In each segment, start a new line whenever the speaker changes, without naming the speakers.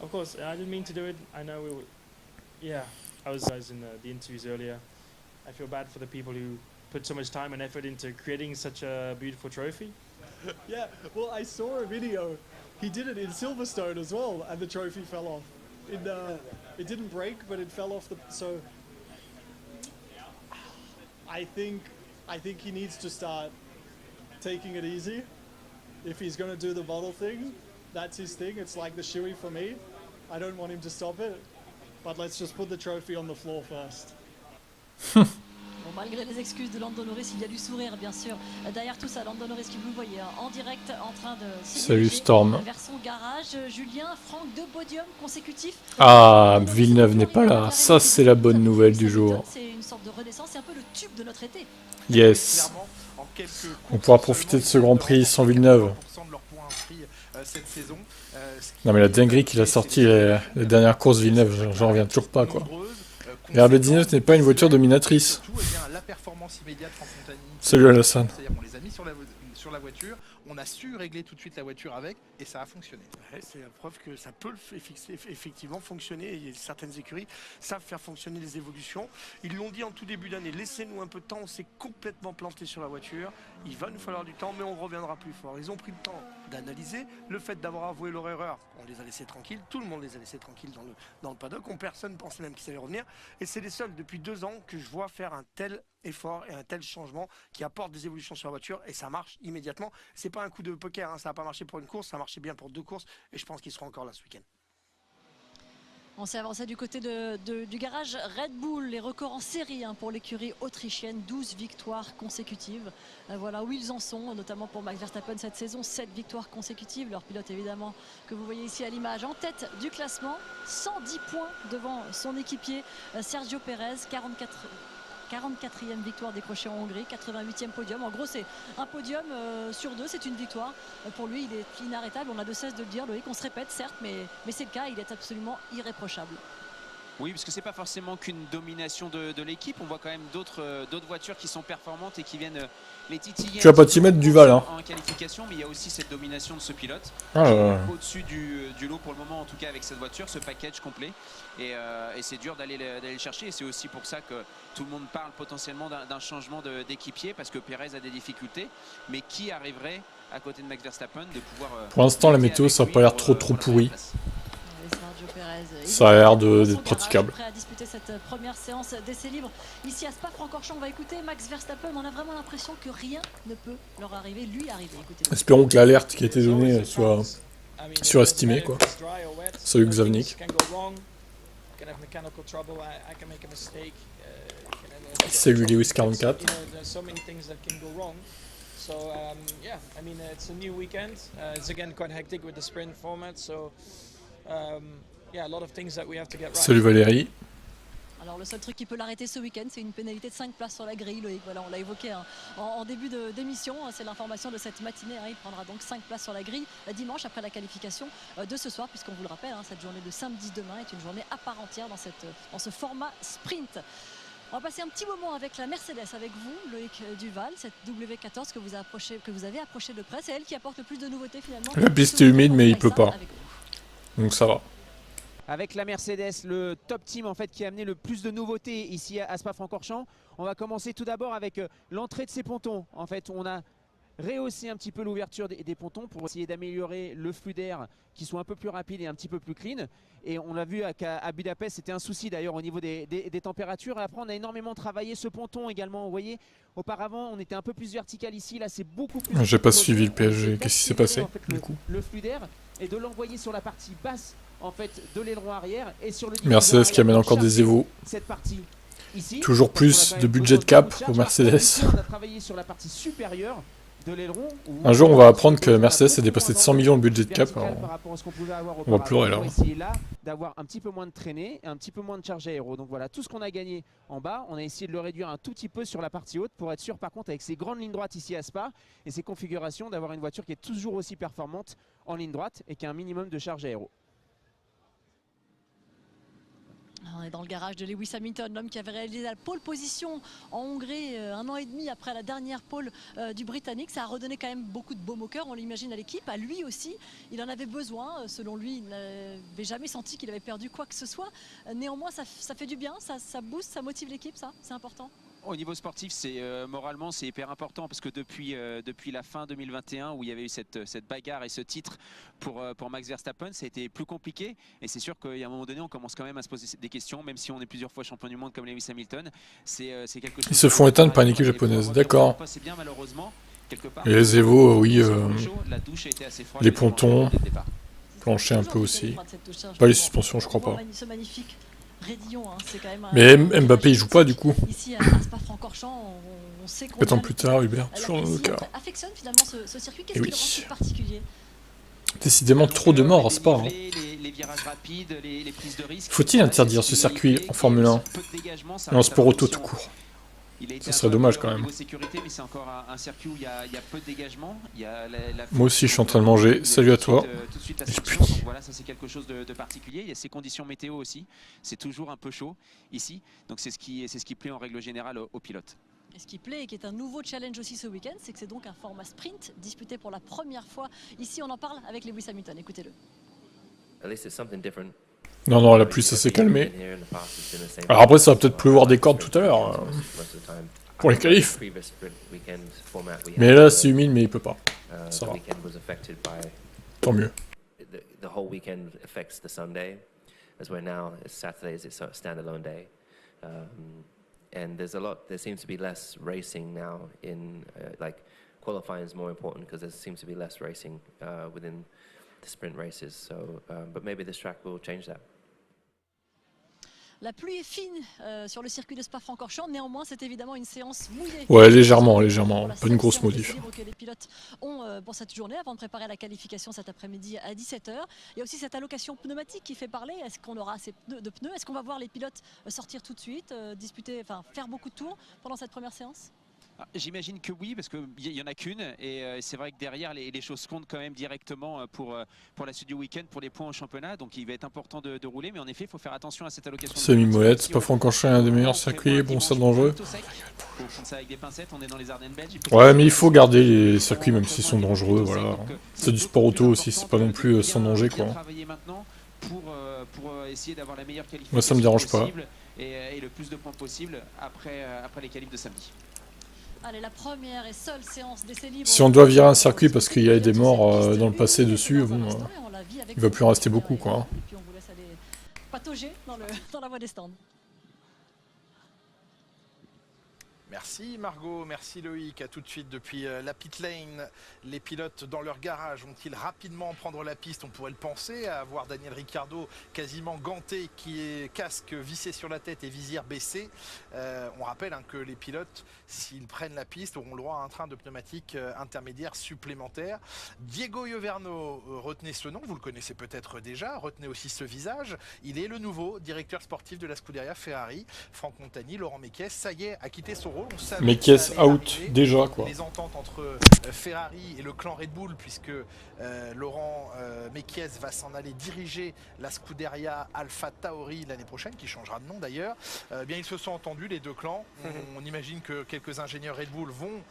Of course, I didn't mean to do it. I know we were, yeah, I was in the interviews earlier. I feel bad for the people who put so much time and effort into creating such a beautiful trophy.
Yeah, well, I saw a video. He did it in Silverstone as well, and the trophy fell off. It didn't break, but it fell off the. So I think he needs to start taking it easy. If he's gonna do the bottle thing, that's his thing. It's like the shoey for me. I don't want him to stop it, but let's just put the trophy on the floor first.
Bon, malgré les excuses de Lando Norris, il y a du sourire bien sûr. Derrière tout ça, Lando Norris qui vous le voyez en direct en train de se
Salut
diriger
Storm.
vers son garage. Julien, Franck, 2 podiums consécutifs.
Ah, Villeneuve n'est pas là. Ça, c'est la bonne nouvelle du jour.
C'est une sorte de renaissance, c'est un peu le tube de notre été.
Yes. On pourra profiter de ce Grand Prix sans Villeneuve. Non mais la dinguerie qu'il a sorti les dernières courses Villeneuve, j'en reviens toujours pas quoi. RB19 n'est pas une voiture dominatrice. Salut Alassane.
On les a mis sur la voiture, on a su régler tout de suite la voiture avec et ça a fonctionné.
Ouais, c'est la preuve que ça peut effectivement fonctionner. Et certaines écuries savent faire fonctionner les évolutions. Ils l'ont dit en tout début d'année, laissez-nous un peu de temps, on s'est complètement planté sur la voiture. Il va nous falloir du temps, mais on reviendra plus fort. Ils ont pris le temps d'analyser. Le fait d'avoir avoué leur erreur, on les a laissés tranquilles. Tout le monde les a laissés tranquilles dans le paddock. Personne ne pensait même qu'ils allaient revenir. Et c'est les seuls depuis 2 ans que je vois faire un tel effort et un tel changement qui apporte des évolutions sur la voiture et ça marche immédiatement. C'est pas un coup de poker, hein. Ça n'a pas marché pour une course, ça a marché bien pour 2 courses et je pense qu'ils seront encore là ce week-end.
On s'est avancé du côté du garage Red Bull, les records en série pour l'écurie autrichienne, 12 victoires consécutives. Voilà où ils en sont, notamment pour Max Verstappen cette saison, 7 victoires consécutives. Leur pilote évidemment que vous voyez ici à l'image en tête du classement, 110 points devant son équipier Sergio Pérez, 44e victoire décrochée en Hongrie, 88e podium. En gros, c'est un podium sur 2, c'est une victoire. Pour lui, il est inarrêtable. On a de cesse de le dire, Loïc. On se répète, certes, mais c'est le cas. Il est absolument irréprochable.
Oui, parce que c'est pas forcément qu'une domination de l'équipe. On voit quand même d'autres voitures qui sont performantes et qui viennent les titiller.
Tu vas pas t'y mettre Duval hein.
En qualification, mais il y a aussi cette domination de ce pilote au-dessus du lot pour le moment, en tout cas avec cette voiture, ce package complet. Et c'est dur d'aller le chercher. Et c'est aussi pour ça que tout le monde parle potentiellement d'un changement d'équipier, parce que Pérez a des difficultés. Mais qui arriverait à côté de Max Verstappen de pouvoir...
Pour l'instant, la météo, ça n'a pas l'air trop pourri. Ça a l'air d'être praticable.
Prêt à disputer cette première séance d'essai libre ici à Spa-Francorchamps. On va écouter Max Verstappen. On a vraiment l'impression que rien ne peut leur arriver, lui arriver. Écoutez.
Espérons que l'alerte qui a été donnée soit surestimée quoi. Salut Xavnik. Salut Lewis 44.
So yeah, I mean it's a new weekend. It's again quite hectic with the sprint format. So yeah, a lot of things that we have to get right.
Salut Valérie.
Alors le seul truc qui peut l'arrêter ce week-end, c'est une pénalité de 5 places sur la grille, Loïc. Voilà, on l'a évoqué en début d'émission, c'est l'information de cette matinée. Il prendra donc 5 places sur la grille dimanche après la qualification de ce soir, puisqu'on vous le rappelle, cette journée de samedi demain est une journée à part entière dans ce format sprint. On va passer un petit moment avec la Mercedes, avec vous, Loïc Duval, cette W14 que vous avez approché de près. C'est elle qui apporte le plus de nouveautés finalement.
La piste est humide, mais il pleut pas. Donc ça va.
Avec la Mercedes, le top team en fait qui a amené le plus de nouveautés ici à Spa-Francorchamps. On va commencer tout d'abord avec l'entrée de ces pontons. En fait, on a rehaussé un petit peu l'ouverture des pontons pour essayer d'améliorer le flux d'air qui soit un peu plus rapide et un petit peu plus clean. Et on l'a vu à Budapest, c'était un souci d'ailleurs au niveau des températures. Et après, on a énormément travaillé ce ponton également. Vous voyez, auparavant, on était un peu plus vertical ici. Là, c'est beaucoup plus...
J'ai pas suivi le PSG. Qu'est-ce qui s'est passé du coup?
Le flux d'air et de l'envoyer sur la partie basse en fait de l'aileron arrière et sur le
Mercedes qui amène encore des évos.
Cette partie ici,
toujours plus de budget de cap pour Mercedes.
On a travaillé sur la partie supérieure de l'aileron.
Un jour on va apprendre que Mercedes a dépassé de 100 millions de budget de cap. On va pleurer là.
On va essayer là d'avoir un petit peu moins de traînée et un petit peu moins de charge aéro. Donc voilà, tout ce qu'on a gagné en bas, on a essayé de le réduire un tout petit peu sur la partie haute pour être sûr par contre avec ces grandes lignes droites ici à Spa et ces configurations d'avoir une voiture qui est toujours aussi performante en ligne droite et qui a un minimum de charge aéro.
On est dans le garage de Lewis Hamilton, l'homme qui avait réalisé la pole position en Hongrie 1 an et demi après la dernière pole du Britannique. Ça a redonné quand même beaucoup de baume au cœur, on l'imagine, à l'équipe. À lui aussi, il en avait besoin. Selon lui, il n'avait jamais senti qu'il avait perdu quoi que ce soit. Néanmoins, ça fait du bien, ça booste, ça motive l'équipe, ça, c'est important.
Au niveau sportif, moralement, c'est hyper important parce que depuis la fin 2021 où il y avait eu cette bagarre et ce titre pour Max Verstappen, ça a été plus compliqué. Et c'est sûr qu'à un moment donné, on commence quand même à se poser des questions, même si on est plusieurs fois champion du monde comme Lewis Hamilton. C'est quelque chose.
Ils se font éteindre par une équipe japonaise, d'accord.
C'est bien malheureusement.
Et les Evo, oui, les pontons, plancher un peu aussi. Pas les suspensions, je crois pas.
Ce magnifique Rédillon, hein, c'est quand même
mais Mbappé il joue pas du coup.
Ici à Spa-Francorchamps, on sait qu'on
4 ans plus tard, Hubert, toujours dans le cas.
Affectionne finalement ce circuit, qu'est-ce qui le rend si particulier?
Décidément trop de morts à Spa. Hein.
Les virages rapides, les prises de risque.
Faut-il interdire ce circuit en Formule 1 et en sport auto tout court? Ce serait dommage quand même.
Sécurité, mais c'est encore un circuit où il y a peu de dégagement.
Moi aussi je suis en train de manger. Salut à toi.
Donc voilà, ça c'est quelque chose de particulier. Il y a ces conditions météo aussi. C'est toujours un peu chaud ici. Donc c'est ce qui plaît en règle générale aux pilotes.
Et ce qui plaît et qui est un nouveau challenge aussi ce week-end, c'est que c'est donc un format sprint disputé pour la première fois. Ici on en parle avec Lewis Hamilton. Écoutez-le.
Non, la pluie ça s'est calmé. Alors après ça va peut-être pleuvoir des cordes tout à l'heure. Pour les qualifs. Mais là c'est humide mais il peut pas. Ça va. Tant mieux.
The whole weekend affects the Sunday, as where now Saturday is a standalone day, and there seems to be less racing now in like qualifying is more important because there seems to be less racing within the sprint races. So, but maybe this track will change that.
La pluie est fine sur le circuit de Spa-Francorchamps, néanmoins c'est évidemment une séance mouillée.
Ouais, légèrement, pas une grosse modif.
Que les pilotes ont pour cette journée avant de préparer la qualification cet après-midi à 17h. Il y a aussi cette allocation pneumatique qui fait parler. Est-ce qu'on aura assez de pneus? Est-ce qu'on va voir les pilotes sortir tout de suite, faire beaucoup de tours pendant cette première séance?
J'imagine que oui, parce qu'il n'y en a qu'une, et c'est vrai que derrière les choses comptent quand même directement pour la suite du week-end, pour les points au championnat, donc il va être important de rouler, mais en effet il faut faire attention à cette allocation.
Semi-molette, Spa-Francorchamps est un des meilleurs circuits, bon c'est dangereux. Ouais mais il faut garder les circuits même s'ils sont dangereux, voilà. C'est du sport auto aussi, c'est pas non plus sans danger quoi. Moi ça me dérange pas.
Et le plus de points possible après les qualifs de samedi.
Allez, la première et seule séance d'essai libre.
Si on doit virer un circuit parce qu'il y a des morts dans le passé dessus, bon, il va plus en rester beaucoup quoi.
Et puis on vous laisse aller patauger dans la voie des stands.
Merci Margot, merci Loïc. À tout de suite depuis la pit lane. Les pilotes dans leur garage vont-ils rapidement prendre la piste? On pourrait le penser, à voir Daniel Ricciardo quasiment ganté, qui est casque vissé sur la tête et visière baissée. On rappelle que les pilotes, s'ils prennent la piste, auront le droit à un train de pneumatiques intermédiaire supplémentaire. Diego Lloverno, retenez ce nom, vous le connaissez peut-être déjà, retenez aussi ce visage. Il est le nouveau directeur sportif de la Scuderia Ferrari. Franck Montagny, Laurent Mekies, ça y est, a quitté son rôle.
Mekies out déjà quoi.
Les ententes entre Ferrari et le clan Red Bull, puisque Laurent Mekies va s'en aller diriger la Scuderia Alpha Tauri l'année prochaine, qui changera de nom d'ailleurs. Bien ils se sont entendus les deux clans. On imagine que quelques ingénieurs Red Bull vont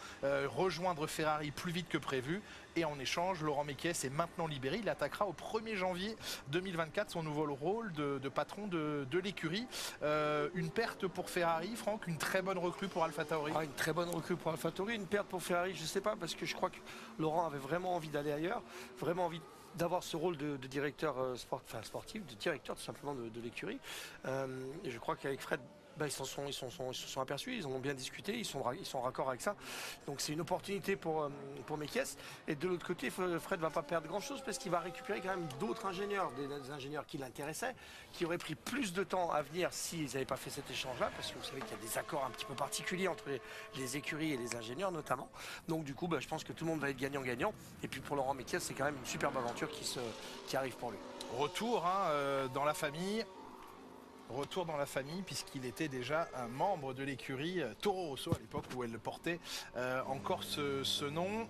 rejoindre Ferrari plus vite que prévu. Et en échange, Laurent Mekies est maintenant libéré. Il attaquera au 1er janvier 2024 son nouveau rôle de patron de l'écurie. Une perte pour Ferrari, Franck, une très bonne recrue pour Alpha Tauri.
Une très bonne recrue pour Alpha Tauri, une perte pour Ferrari, je ne sais pas, parce que je crois que Laurent avait vraiment envie d'aller ailleurs, vraiment envie d'avoir ce rôle de directeur sportif, de directeur tout simplement de l'écurie. Et je crois qu'avec Fred, ils se sont aperçus, ils en ont bien discuté, ils sont raccord avec ça. Donc c'est une opportunité pour Mekies. Et de l'autre côté, Fred ne va pas perdre grand-chose parce qu'il va récupérer quand même d'autres ingénieurs, des ingénieurs qui l'intéressaient, qui auraient pris plus de temps à venir s'ils n'avaient pas fait cet échange-là, parce que vous savez qu'il y a des accords un petit peu particuliers entre les écuries et les ingénieurs notamment. Donc du coup, je pense que tout le monde va être gagnant-gagnant. Et puis pour Laurent Mekies, c'est quand même une superbe aventure qui arrive pour lui.
Retour dans la famille. Retour dans la famille puisqu'il était déjà un membre de l'écurie Toro Rosso à l'époque où elle portait encore ce nom.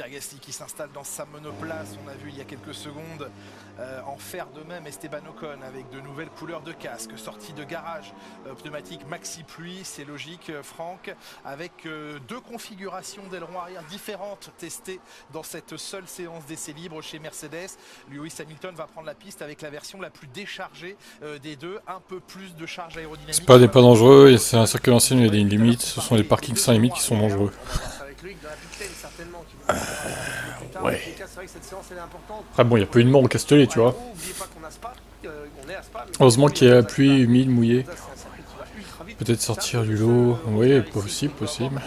Pierre Gasly qui s'installe dans sa monoplace. On a vu il y a quelques secondes en faire de même Esteban Ocon avec de nouvelles couleurs de casque, sortie de garage pneumatique maxi pluie, c'est logique Franck, avec deux configurations d'aileron arrière différentes testées dans cette seule séance d'essai libre chez Mercedes. Lewis Hamilton va prendre la piste avec la version la plus déchargée des deux, un peu plus de charge aérodynamique.
C'est pas des pas dangereux et c'est un circuit ancien, il y a des limites, ce sont les parkings sans limite qui sont dangereux. Ouais. Après bon, il n'y a pas eu de mort au Castellet, tu vois. Heureusement qu'il y a pluie, humide, mouillé. Peut-être sortir du lot. Oui, possible.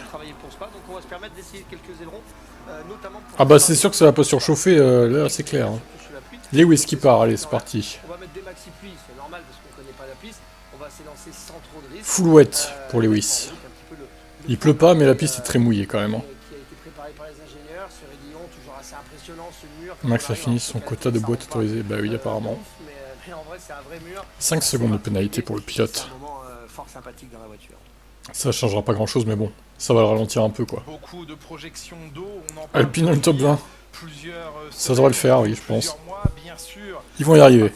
Ah bah c'est sûr que ça va pas surchauffer, là c'est clair. Hein. Lewis qui part, allez c'est parti. Full wet pour Lewis. Il pleut pas mais la piste est très mouillée quand même. Hein. Max a fini son quota de boîtes autorisées, bah oui apparemment. 5 secondes de pénalité pour le pilote. Ça changera pas grand chose mais bon, ça va le ralentir un peu quoi. Alpine dans le top 20. Ça devrait le faire, oui je pense. Ils vont y arriver.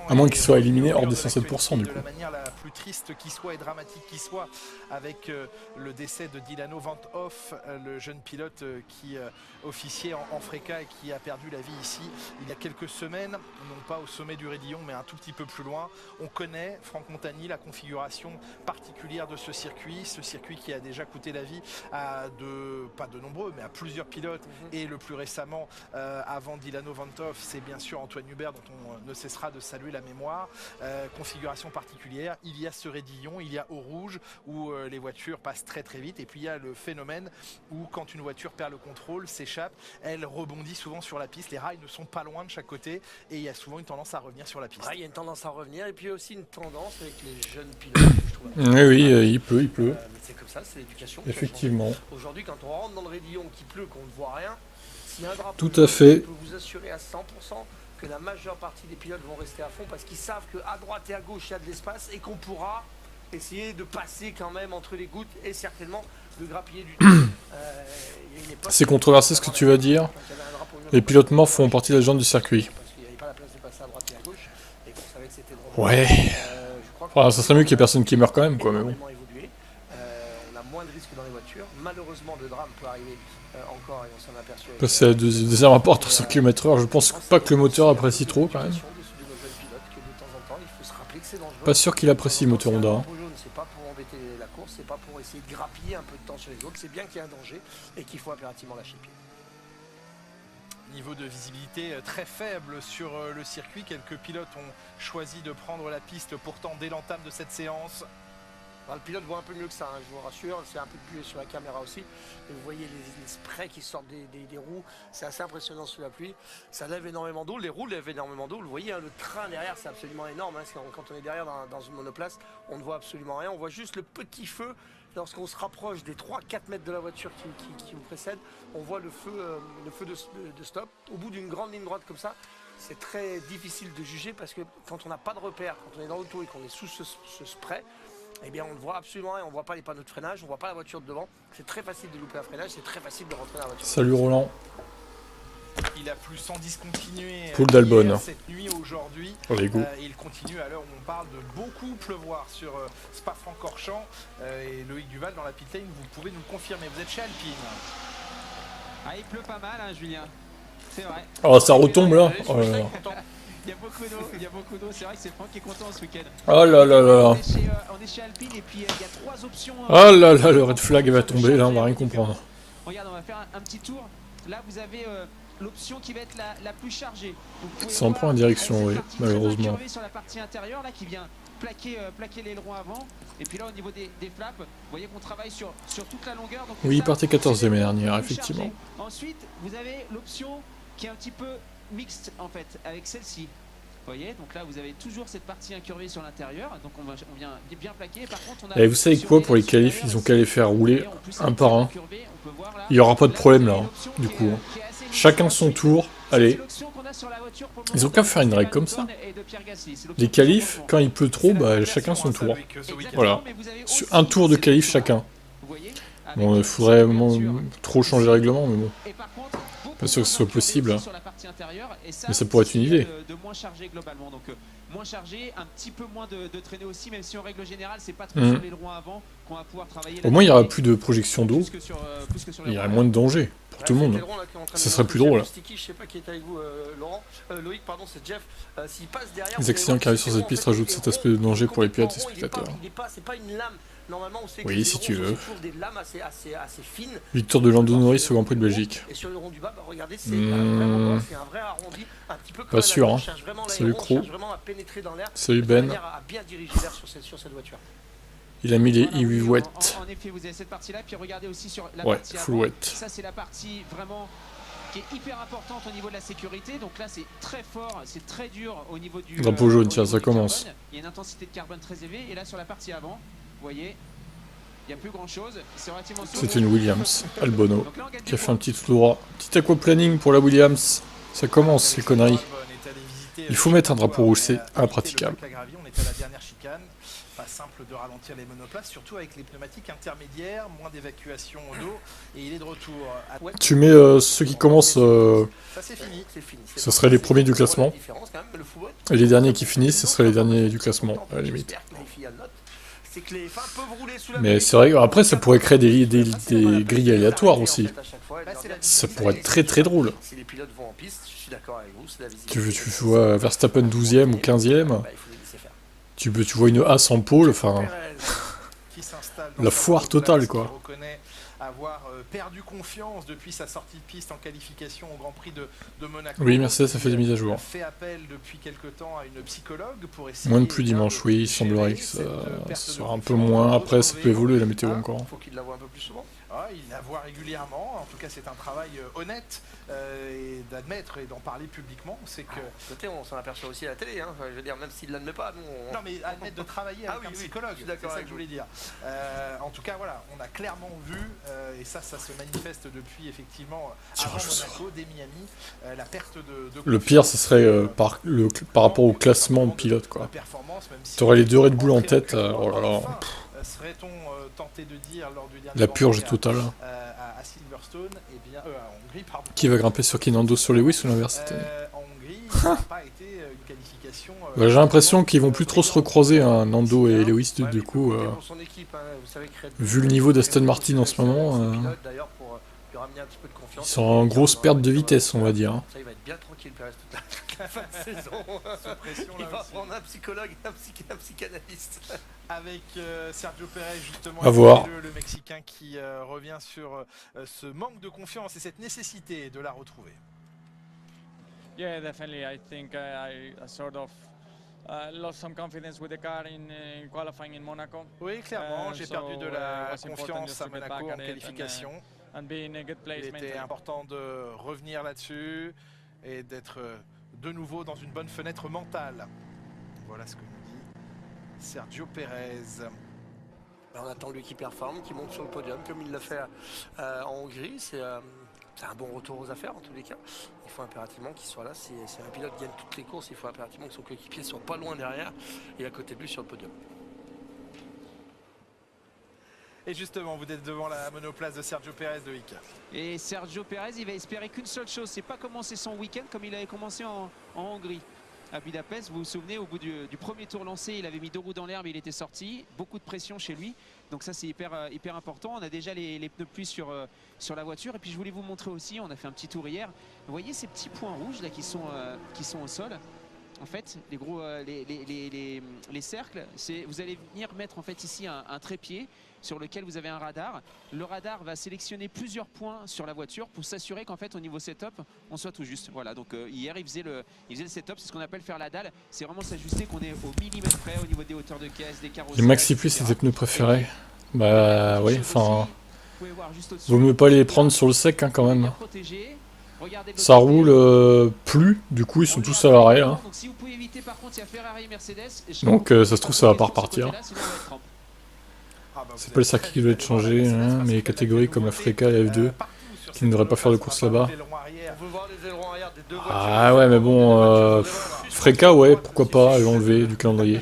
À moins qu'ils soient éliminés hors des 107% du coup.
De la manière la plus triste qui soit et dramatique qui soit, avec le décès de Dilano Van Hoff, le jeune pilote qui officiait en FRECA et qui a perdu la vie ici il y a quelques semaines, non pas au sommet du Raidillon mais un tout petit peu plus loin. On connaît, Franck Montagny, la configuration particulière de ce circuit qui a déjà coûté la vie à pas de nombreux mais à plusieurs pilotes et le plus récemment avant Dilano Van Hoff, c'est bien sûr Antoine Hubert dont on ne cessera de saluer la mémoire. Configuration particulière, il y a ce raidillon, il y a au rouge où les voitures passent très très vite et puis il y a le phénomène où quand une voiture perd le contrôle, s'échappe, elle rebondit souvent sur la piste, les rails ne sont pas loin de chaque côté et il y a souvent une tendance à revenir sur la piste.
Il y a une tendance à revenir et puis il y a aussi une tendance avec les jeunes pilotes.
Oui, il pleut.
C'est comme ça, c'est l'éducation.
Effectivement.
Aujourd'hui quand on rentre dans le raidillon qu'il pleut, qu'on ne voit rien, s'il y a un drapeau,
tout à fait.
Je peux vous assurer à 100% que la majeure partie des pilotes vont rester à fond parce qu'ils savent qu'à droite et à gauche il y a de l'espace et qu'on pourra essayer de passer quand même entre les gouttes et certainement de grappiller du
C'est controversé ce que tu vas dire. Les pilotes morts font partie de la légende du circuit. Ouais. Enfin, ça serait mieux qu'il y ait personne qui meurt quand même quoi, mais bon.
On a moins de risques dans les voitures. Malheureusement, le drame peut arriver encore et on s'en aperçoit.
Passer à deuxième rapport à 300 km/h, je pense pas que le moteur apprécie trop quand même. Pas sûr qu'il apprécie le moteur Honda.
C'est pas pour embêter la course, c'est pas pour essayer de grappiller un peu de temps sur les autres, c'est bien qu'il y a un danger et qu'il faut impérativement lâcher pied.
Niveau de visibilité très faible sur le circuit, quelques pilotes ont choisi de prendre la piste pourtant dès l'entame de cette séance.
Alors, le pilote voit un peu mieux que ça, hein, je vous rassure, c'est un peu plus sur la caméra aussi. Et vous voyez les sprays qui sortent des roues, c'est assez impressionnant sous la pluie. Ça lève énormément d'eau, les roues lèvent énormément d'eau. Vous voyez, hein, le train derrière, c'est absolument énorme. Hein, quand on est derrière dans une monoplace, on ne voit absolument rien. On voit juste le petit feu. Lorsqu'on se rapproche des 3-4 mètres de la voiture qui vous précède, on voit le feu de stop. Au bout d'une grande ligne droite comme ça, c'est très difficile de juger parce que quand on n'a pas de repère, quand on est dans l'auto et qu'on est sous ce spray, eh bien on ne voit absolument rien, on ne voit pas les panneaux de freinage, on ne voit pas la voiture de devant. C'est très facile de louper un freinage, c'est très facile de rentrer dans la voiture.
Salut Roland.
Il a plu sans discontinuer
Poule d'Albonne.
Cette nuit aujourd'hui. Il continue à l'heure où on parle de beaucoup pleuvoir sur Spa-Francorchamps. Et Loïc Duval dans la pit lane, vous pouvez nous le confirmer. Vous êtes chez Alpine.
Ah, il pleut pas mal, hein, Julien. C'est vrai.
Oh, ça retombe là.
Il y a beaucoup d'eau, c'est vrai que c'est Franck qui est content ce week-end.
Oh là là là.
On est chez Alpine et puis il y a 3 options.
Oh là là, le red flag va tomber là, on va rien comprendre.
Regarde, on va faire un petit tour. Là, vous avez l'option qui va être la plus chargée.
Ça en prend en direction, oui, malheureusement.
Sur la partie intérieure là qui vient plaquer l'aileron avant. Et puis là, au niveau des flaps, vous voyez qu'on travaille sur toute la longueur. Donc
oui, il partait 14e dernière, effectivement.
Ensuite, vous avez l'option qui est un petit peu mixte en fait avec celle-ci. Vous voyez, donc là vous avez toujours cette partie incurvée sur l'intérieur, donc on vient bien plaquer. Par contre, on a.
Et vous savez quoi, pour les qualifs, ils ont qu'à les faire rouler un par un. Il n'y aura pas de problème là, hein, du coup. Hein. Chacun son tour. Allez. Ils ont qu'à faire une règle comme ça. Les qualifs, quand il pleut trop, bah chacun son tour. Voilà. Un tour de qualif chacun. Bon, il faudrait trop changer le règlement, mais bon. Pas sûr que ce soit possible,
sur la partie intérieure, et
mais ça pourrait être une idée.
De moins chargé globalement, donc moins chargé, un petit peu moins de traîner aussi, même si en règle générale c'est pas trop sur les droits avant qu'on va pouvoir travailler.
Au moins il n'y aura plus de projection d'eau, il y aura moins de danger pour tout le monde. Ça serait plus drôle.
Je sais pas qui est avec vous, Laurent. Loïc, pardon, c'est Jeff. S'il passe derrière,
Les accidents qui arrivent sur cette piste rajoutent cet aspect de danger pour les pilotes et spectateurs.
C'est pas une lame. Normalement, on sait
Oui, si tu veux.
des lames assez fines.
Victoire de Lando Norris au Grand Prix de Belgique.
Et sur le rond du bas, regardez, c'est un vrai arrondi, un petit peu
pas sûr, hein. Salut Crow. Salut Ben.
Sur cette voiture.
Il a mis les I8 wet.
En effet, vous avez cette partie-là, puis regardez aussi sur la
ouais,
partie
full
avant.
wet.
Ça, c'est la partie vraiment qui est hyper importante au niveau de la sécurité. Donc là, c'est très fort, c'est très dur au niveau du
drapeau jaune, tiens, ça commence.
Carbone. Il y a une intensité de carbone très élevée. Et là, sur la partie avant, vous voyez, il n'y a plus grand-chose. C'est relativement souple.
C'est une Williams, Albonneau, qui a fait un petit tour. Petit aquaplaning pour la Williams. Ça commence, les conneries. Il faut mettre un drapeau rouge, c'est impraticable.
On était à la dernière chicane. Pas simple de ralentir les monoplaces, surtout avec les pneumatiques intermédiaires, moins d'évacuation d'eau, et il est de retour.
Tu mets ceux qui commencent,
ça c'est fini.
ce seraient les premiers du classement, et les derniers qui finissent, ce seraient les derniers du classement, à la limite. Mais c'est vrai, après ça pourrait créer des grilles aléatoires aussi. Ça pourrait être très très drôle. Tu vois Verstappen 12e ou 15e, tu vois une A sans pôle, enfin... La foire totale, quoi.
Avoir perdu confiance depuis sa sortie de piste en qualification au Grand Prix de Monaco.
Oui, Mercedes a fait des mises à jour.
Fait appel depuis quelque temps à une psychologue pour essayer
moins de pluie dimanche, oui, il semblerait que ça sera un peu moins. Après, ça peut évoluer la météo encore.
Faut qu'il la voit un peu plus souvent. Ah, il la voit régulièrement. En tout cas, c'est un travail honnête et d'admettre et d'en parler publiquement. C'est que
côté, on s'en aperçoit aussi à la télé. Hein. Je veux dire, même s'il l'admet pas, nous.
Non, mais admettre de travailler avec un psychologue. C'est ça que je voulais dire. En tout cas, voilà, on a clairement vu et ça se manifeste depuis effectivement avant Monaco, dès Miami, la perte de
le pire, ce serait par rapport au classement de pilote, quoi. T'aurais les deux Red Bull en tête, oh là là.
Serait-on tenté de dire lors du dernier
la purge totale.
À Silverstone, et bien, à Hongrie, pardon.
Qui va grimper sur Kinando sur Lewis ou l'inverse?
En Hongrie, ça n'a pas été une qualification.
J'ai l'impression qu'ils vont plus trop se recroiser, hein, Nando et Lewis, du coup. Vu le niveau d'Aston Martin en ce moment, ils sont en grosse perte de vitesse, on va dire. Hein.
Ça, il va être bien tranquille toute la fin de saison. Il va prendre un psychologue, un psychanalyste.
Avec Sergio Pérez, justement,
à voir.
Le Mexicain qui revient sur ce manque de confiance et cette nécessité de la retrouver.
Yeah, definitely. I think I sort of lost some confidence with the car in qualifying in Monaco.
Oui, clairement, j'ai perdu de la confiance à Monaco en qualification.
Il
était important de revenir là-dessus et d'être de nouveau dans une bonne fenêtre mentale. Voilà ce que nous dit Sergio Pérez.
On attend lui qui performe, qui monte sur le podium comme il l'a fait en Hongrie. C'est un bon retour aux affaires en tous les cas. Il faut impérativement qu'il soit là. Si un pilote gagne toutes les courses, il faut impérativement que son coéquipier soit pas loin derrière et à côté de lui sur le podium.
Et justement, vous êtes devant la monoplace de Sergio Pérez de Loïc.
Et Sergio Pérez, il va espérer qu'une seule chose, c'est pas commencer son week-end comme il avait commencé en Hongrie. À Budapest, vous vous souvenez, au bout du premier tour lancé, il avait mis 2 roues dans l'herbe, il était sorti. Beaucoup de pression chez lui, donc ça c'est hyper important. On a déjà les pneus pluie sur la voiture. Et puis je voulais vous montrer aussi, on a fait un petit tour hier. Vous voyez ces petits points rouges là qui sont au sol. En fait, les gros, les cercles, vous allez venir mettre en fait ici un trépied sur lequel vous avez un radar. Le radar va sélectionner plusieurs points sur la voiture pour s'assurer qu'en fait au niveau setup on soit tout juste. Voilà, donc hier il faisait le setup, c'est ce qu'on appelle faire la dalle. C'est vraiment s'ajuster qu'on est au millimètre près au niveau des hauteurs de caisse, des carrosseries.
Les Maxi Plus, c'est tes pneus préférés. Bah oui, enfin... Vaut mieux pas les prendre sur le sec hein, quand même. Ça roule plus, du coup ils sont tous à l'arrêt là. Donc ça se trouve ça va pas repartir. C'est pas le circuit qui doit être changé, hein, mais les catégories comme la Freca et la F2 qui ne devraient pas faire de course là-bas. Ah ouais mais bon, Freca ouais pourquoi pas l'enlever du calendrier.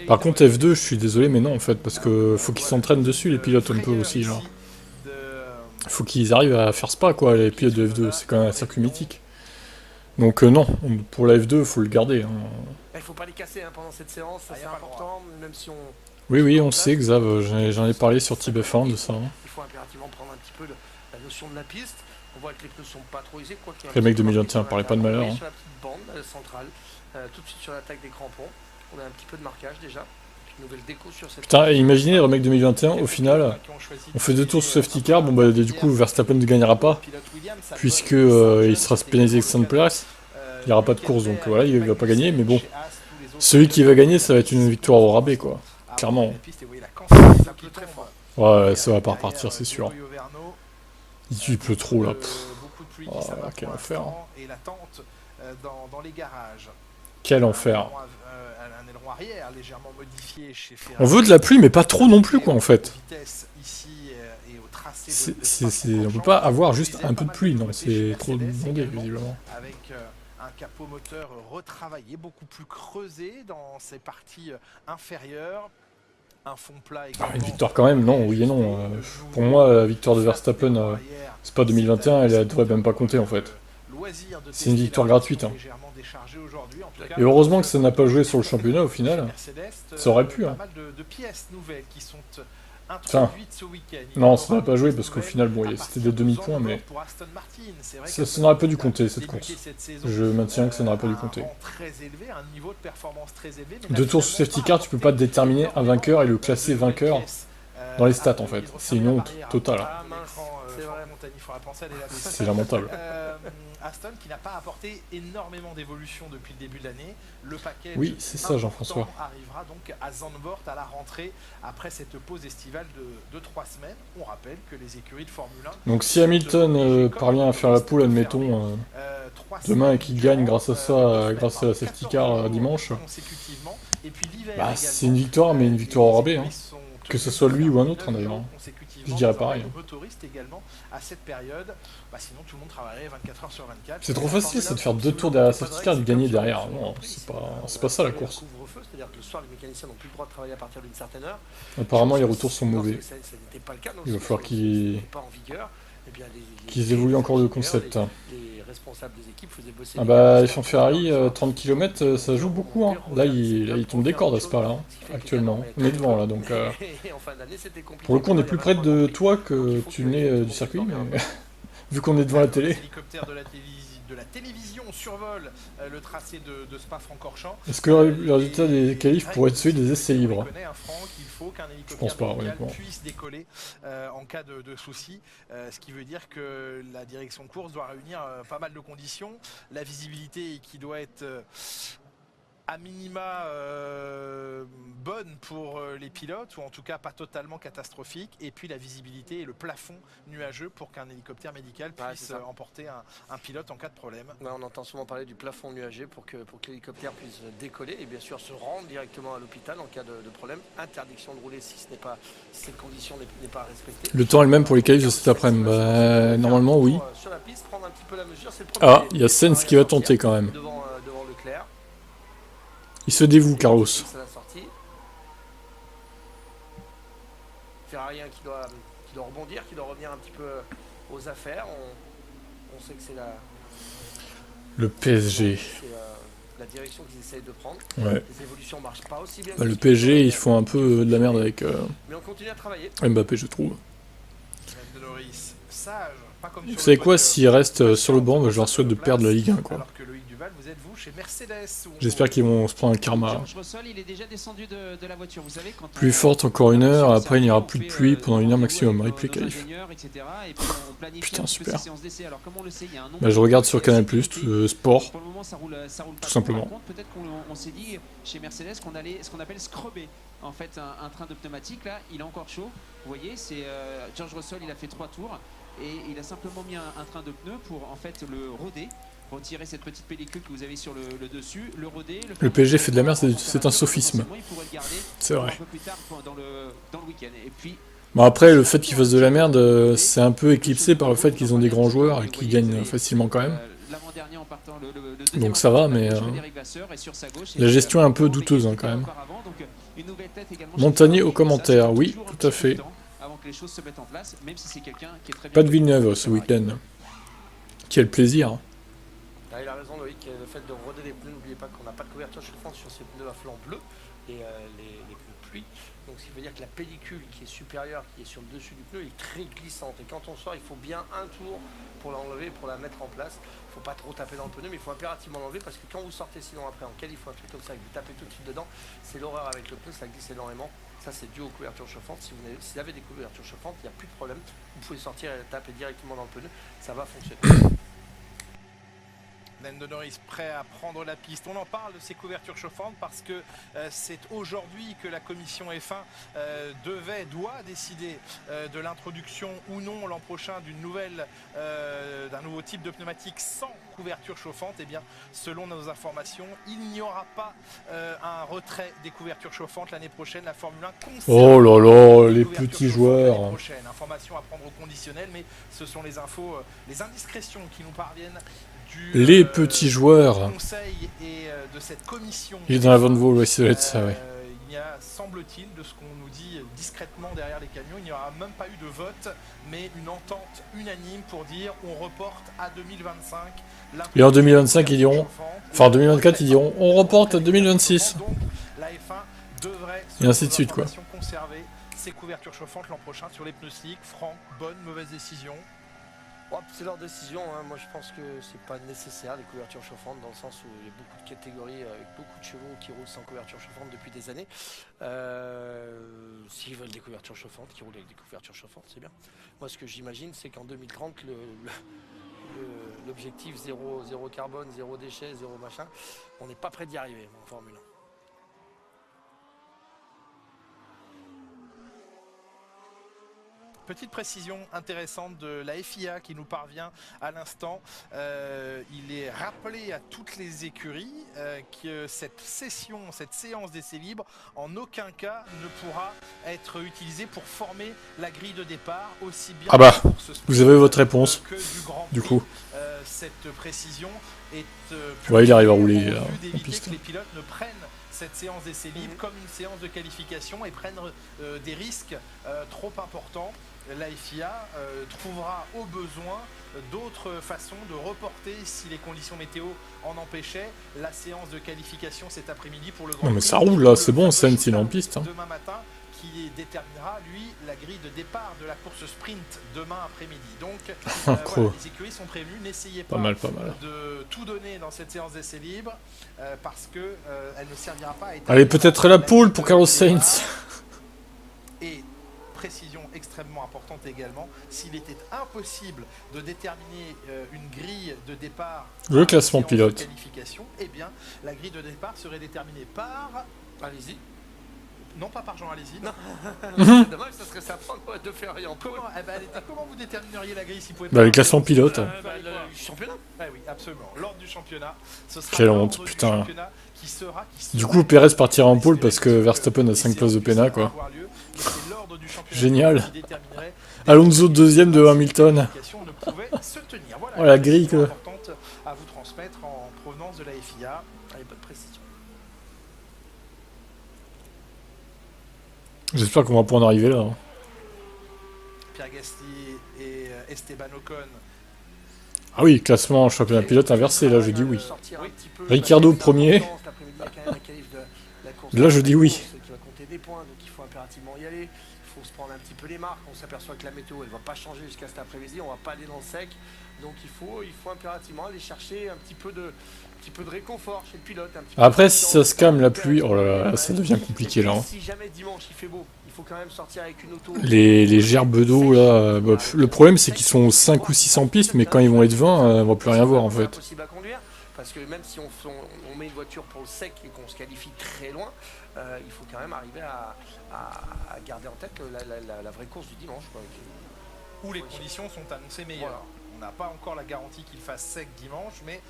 Par contre F2 je suis désolé mais non en fait parce que faut qu'ils s'entraînent dessus les pilotes un peu aussi genre. faut qu'ils arrivent à faire Spa, quoi, les pilotes de F2, c'est quand même un circuit mythique. Donc non, pour la F2, faut le garder. Hein.
Il faut pas les casser pendant cette séance, c'est important, même si on...
Oui, on sait, Xav, j'en ai parlé sur TibF1 de ça. Hein.
Il faut impérativement prendre un petit peu la notion de la piste. On voit que les pneus sont pas trop usés.
Les mecs 2021, parlaient pas de malheur. Hein.
Sur la petite bande centrale, tout de suite sur l'attaque des crampons. On a un petit peu de marquage déjà. Une nouvelle déco sur cette...
Putain, imaginez, les mecs 2021, au final, on fait 2 tours sous safety car, bon bah du coup Verstappen ne gagnera pas, puisque il sera pénalisé avec 5 places. Il n'y aura pas de course, donc voilà, il va pas gagner, mais bon. Celui qui va gagner, ça va être une victoire au rabais, quoi. Clairement. Ouais, ça va pas repartir, c'est sûr. Il pleut trop, là. Oh, quel enfer. Quel enfer. On veut de la pluie, mais pas trop non plus, quoi, en fait. On peut pas avoir juste un peu de pluie, non, c'est trop demandé, visiblement.
Un capot moteur retravaillé, beaucoup plus creusé dans ses parties inférieures. Un fond plat également.
Une victoire quand même, non, oui et non. Pour moi, la victoire de Verstappen, c'est pas 2021, elle devrait même pas compter en fait. C'est une victoire gratuite. Hein. Et heureusement que ça n'a pas joué sur le championnat au final. Ça aurait pu. Hein. Enfin, non, ça n'a pas joué parce qu'au final, bon, c'était des demi-points, mais ça n'aurait pas dû compter cette course. Je maintiens que ça n'aurait pas dû compter. 2 tours sous safety car, tu peux pas déterminer un vainqueur et le classer vainqueur dans les stats en fait. C'est une honte totale. C'est lamentable.
Aston qui n'a pas apporté énormément d'évolution depuis le début de l'année. Le paquet
oui, c'est ça Jean-François.
Arrivera donc à Zandvoort à la rentrée après cette pause estivale de 3 semaines. On rappelle que les écuries de Formule 1...
Donc si Hamilton parvient à faire la poule, admettons, demain et qu'il gagne grâce à ça, grâce à la safety car dimanche, bah, c'est une victoire, mais une victoire au rabais. Hein. Que ce soit lui ou un autre d'ailleurs. Je dirais pareil.
Également à cette période, bah sinon tout le monde travaillerait 24 heures sur 24.
C'est trop facile ça de faire 2 tours derrière la safety car et de gagner derrière. Non, c'est pas ça la course.
C'est-à-dire que le soir les mécaniciens n'ont plus le droit de travailler à partir d'une certaine heure.
Apparemment les retours sont mauvais. Il va falloir qu'ils évoluent encore le concept. Ah bah F1 Ferrari, 30 km, ça joue beaucoup. Hein. Là, il tombe des cordes à ce pas là, actuellement. On est devant là, donc... Pour le coup, on est plus près de toi que tu n'es du circuit, mais... vu qu'on est devant la télé.
De la télévision survole le tracé de Spa-Francorchamps.
Est-ce que le résultat des qualifs pourrait être celui des essais libres? Je pense pas, honnêtement.
Puisse décoller en cas de souci, ce qui veut dire que la direction de course doit réunir pas mal de conditions. La visibilité qui doit être à minima bonne pour les pilotes, ou en tout cas pas totalement catastrophique, et puis la visibilité et le plafond nuageux pour qu'un hélicoptère médical puisse emporter un pilote en cas de problème.
Ouais, on entend souvent parler du plafond nuageux pour que l'hélicoptère puisse décoller et bien sûr se rendre directement à l'hôpital en cas de problème. Interdiction de rouler si cette condition n'est pas respectée.
Le temps est le même pour les qualifs de cet après-midi. Bah, normalement oui.
Sur la piste, prendre un petit peu la mesure, c'est le
ah, il y a Sens qui va tenter quand même.
Devant Leclerc.
Il se dévoue, Carlos.
Ferrarien qui doit rebondir, qui doit revenir un petit peu aux affaires. On sait que c'est
le PSG.
C'est la direction qu'ils essayent de prendre.
Ouais.
Les évolutions marchent pas aussi bien.
Bah, le PSG, ils font un peu de la merde avec
mais on continue à travailler.
Mbappé, je trouve.
Sage, pas comme
vous savez quoi, s'il reste sur le banc, bah, je leur souhaite de perdre la Ligue 1, quoi. J'espère qu'ils vont se prendre un karma. Plus forte encore 1 heure, après il n'y aura plus de pluie pendant 1 heure maximum, replay qualif. Putain, super. Bah, je regarde sur Canal+, sport, tout simplement.
Peut-être qu'on s'est dit chez Mercedes qu'on allait ce qu'on appelle scrubber. En fait, un train de pneumatique, là, il est encore chaud. Vous voyez, c'est George Russell, il a fait 3 tours et il a simplement mis un train de pneus pour en fait le roder. Retirer cette petite pellicule que vous avez sur le dessus, le roder. Le
PSG fait de la merde, c'est un sophisme. C'est vrai. Bon après, le fait qu'ils fassent de la merde, c'est un peu éclipsé par le fait qu'ils ont des grands joueurs et qu'ils gagnent facilement quand même. Donc ça va, mais la gestion est un peu douteuse hein, quand même. Montagnier aux commentaires, oui, tout à fait.
que les choses se mettent en place, même si c'est quelqu'un qui est très bien...
Pas de Villeneuve ce week-end. Quel plaisir.
Ah, il a raison Loïc, le fait de roder les pneus, n'oubliez pas qu'on n'a pas de couverture chauffante sur ces pneus à flanc bleu, et les pneus de pluie. Donc ce qui veut dire que la pellicule qui est supérieure, qui est sur le dessus du pneu, est très glissante. Et quand on sort, il faut bien un tour pour l'enlever, pour la mettre en place. Il ne faut pas trop taper dans le pneu, mais il faut impérativement l'enlever parce que quand vous sortez sinon après en qualif ou un truc comme ça et que vous tapez tout de suite dedans, c'est l'horreur avec le pneu, ça glisse énormément. Ça c'est dû aux couvertures chauffantes. Si vous avez des couvertures chauffantes, il n'y a plus de problème. Vous pouvez sortir et taper directement dans le pneu, ça va fonctionner.
Lando Norris prêt à prendre la piste. On en parle de ces couvertures chauffantes parce que c'est aujourd'hui que la commission F1 doit décider de l'introduction ou non l'an prochain d'un nouveau type de pneumatique sans couverture chauffante. Et bien, selon nos informations, il n'y aura pas un retrait des couvertures chauffantes l'année prochaine. La Formule 1 conserve
Oh là là, les petits joueurs.
Information à prendre au conditionnel, mais ce sont les infos, les indiscrétions qui nous parviennent.
Les petits joueurs.
Conseil et de cette commission.
Il est dans la Van Vol, ouais, ça doit être ça, ouais.
Il y a, semble-t-il, de ce qu'on nous dit discrètement derrière les camions, il n'y aura même pas eu de vote, mais une entente unanime pour dire on reporte à 2025.
Et en 2025, ils diront, enfin en 2024, ils diront on reporte à 2026.
Donc la F1 devrait,
et ainsi de suite, quoi.
Conserver ses couvertures chauffantes l'an prochain sur les pneus slick. Franck, bonne, mauvaise décision?
C'est leur décision, hein. Moi je pense que c'est pas nécessaire les couvertures chauffantes dans le sens où il y a beaucoup de catégories avec beaucoup de chevaux qui roulent sans couverture chauffante depuis des années. S'ils veulent des couvertures chauffantes, qui roulent avec des couvertures chauffantes, c'est bien. Moi ce que j'imagine c'est qu'en 2030 l'objectif zéro carbone, zéro déchet, zéro machin, on n'est pas près d'y arriver en Formule 1.
Petite précision intéressante de la FIA qui nous parvient à l'instant. Il est rappelé à toutes les écuries que cette séance d'essai libre, en aucun cas ne pourra être utilisée pour former la grille de départ, aussi bien
pour vous avez votre réponse, du coup.
Cette précision est
ouais, il arrive à rouler en piste.
Que les pilotes ne prennent cette séance d'essai libre comme une séance de qualification et prennent des risques trop importants. La FIA trouvera au besoin d'autres façons de reporter, si les conditions météo en empêchaient, la séance de qualification cet après-midi pour le Grand Prix.
Non mais ça roule là, c'est bon, Sainz il est en piste.
Demain matin, qui déterminera, lui, la grille de départ de la course sprint demain après-midi. Donc, voilà, les écuries sont prévenues, n'essayez pas de tout donner dans cette séance d'essai libre, parce que elle ne servira pas à établir...
Allez, peut-être la pole pour Carlos Sainz.
Et précision extrêmement importante également, s'il était impossible de déterminer une grille de départ,
le classement pilote,
de qualification, eh bien la grille de départ serait déterminée par... Allez-y. Non, pas par Jean, allez-y.
C'est dommage, ça serait sympa de faire rien en pole.
Comment vous détermineriez la grille si vous pouvez
pas... le classement pilote.
Le championnat. Oui, absolument. L'ordre du championnat. Ce sera
quelle honte, putain.
Qui sera
du coup, Perez partira en pole parce que Verstappen a 5 places de pénat, quoi. Génial. Alonso deuxième de Hamilton. Oh la grille, quoi.
À vous transmettre en provenance de la FIA. Allez, bonne précision.
J'espère qu'on va pouvoir en arriver là.
Pierre Gasly et Esteban Ocon.
Ah oui, classement championnat pilote inversé, là je dis oui. Ricardo premier. Là je dis oui.
Qui va compter des points, donc il faut impérativement y aller. Il faut se prendre un petit peu les marques. On s'aperçoit que la météo elle va pas changer jusqu'à cet après-midi, on va pas aller dans le sec. Donc il faut impérativement aller chercher un petit peu de réconfort chez le pilote.
Après si ça se calme la pluie, oh là là, ça devient compliqué là.
Si jamais dimanche il fait beau, il faut quand même sortir avec une auto.
Les gerbes d'eau là, le problème c'est qu'ils sont 5 ou 600 pistes, mais quand ils vont être 20, on va plus rien voir en fait.
Impossible à conduire, parce que même si on met une voiture pour le sec et qu'on se qualifie très loin, il faut quand même arriver à garder en tête la vraie course du dimanche. Quoi.
Où les conditions sont annoncées meilleures. Voilà. On n'a pas encore la garantie qu'il fasse sec dimanche, mais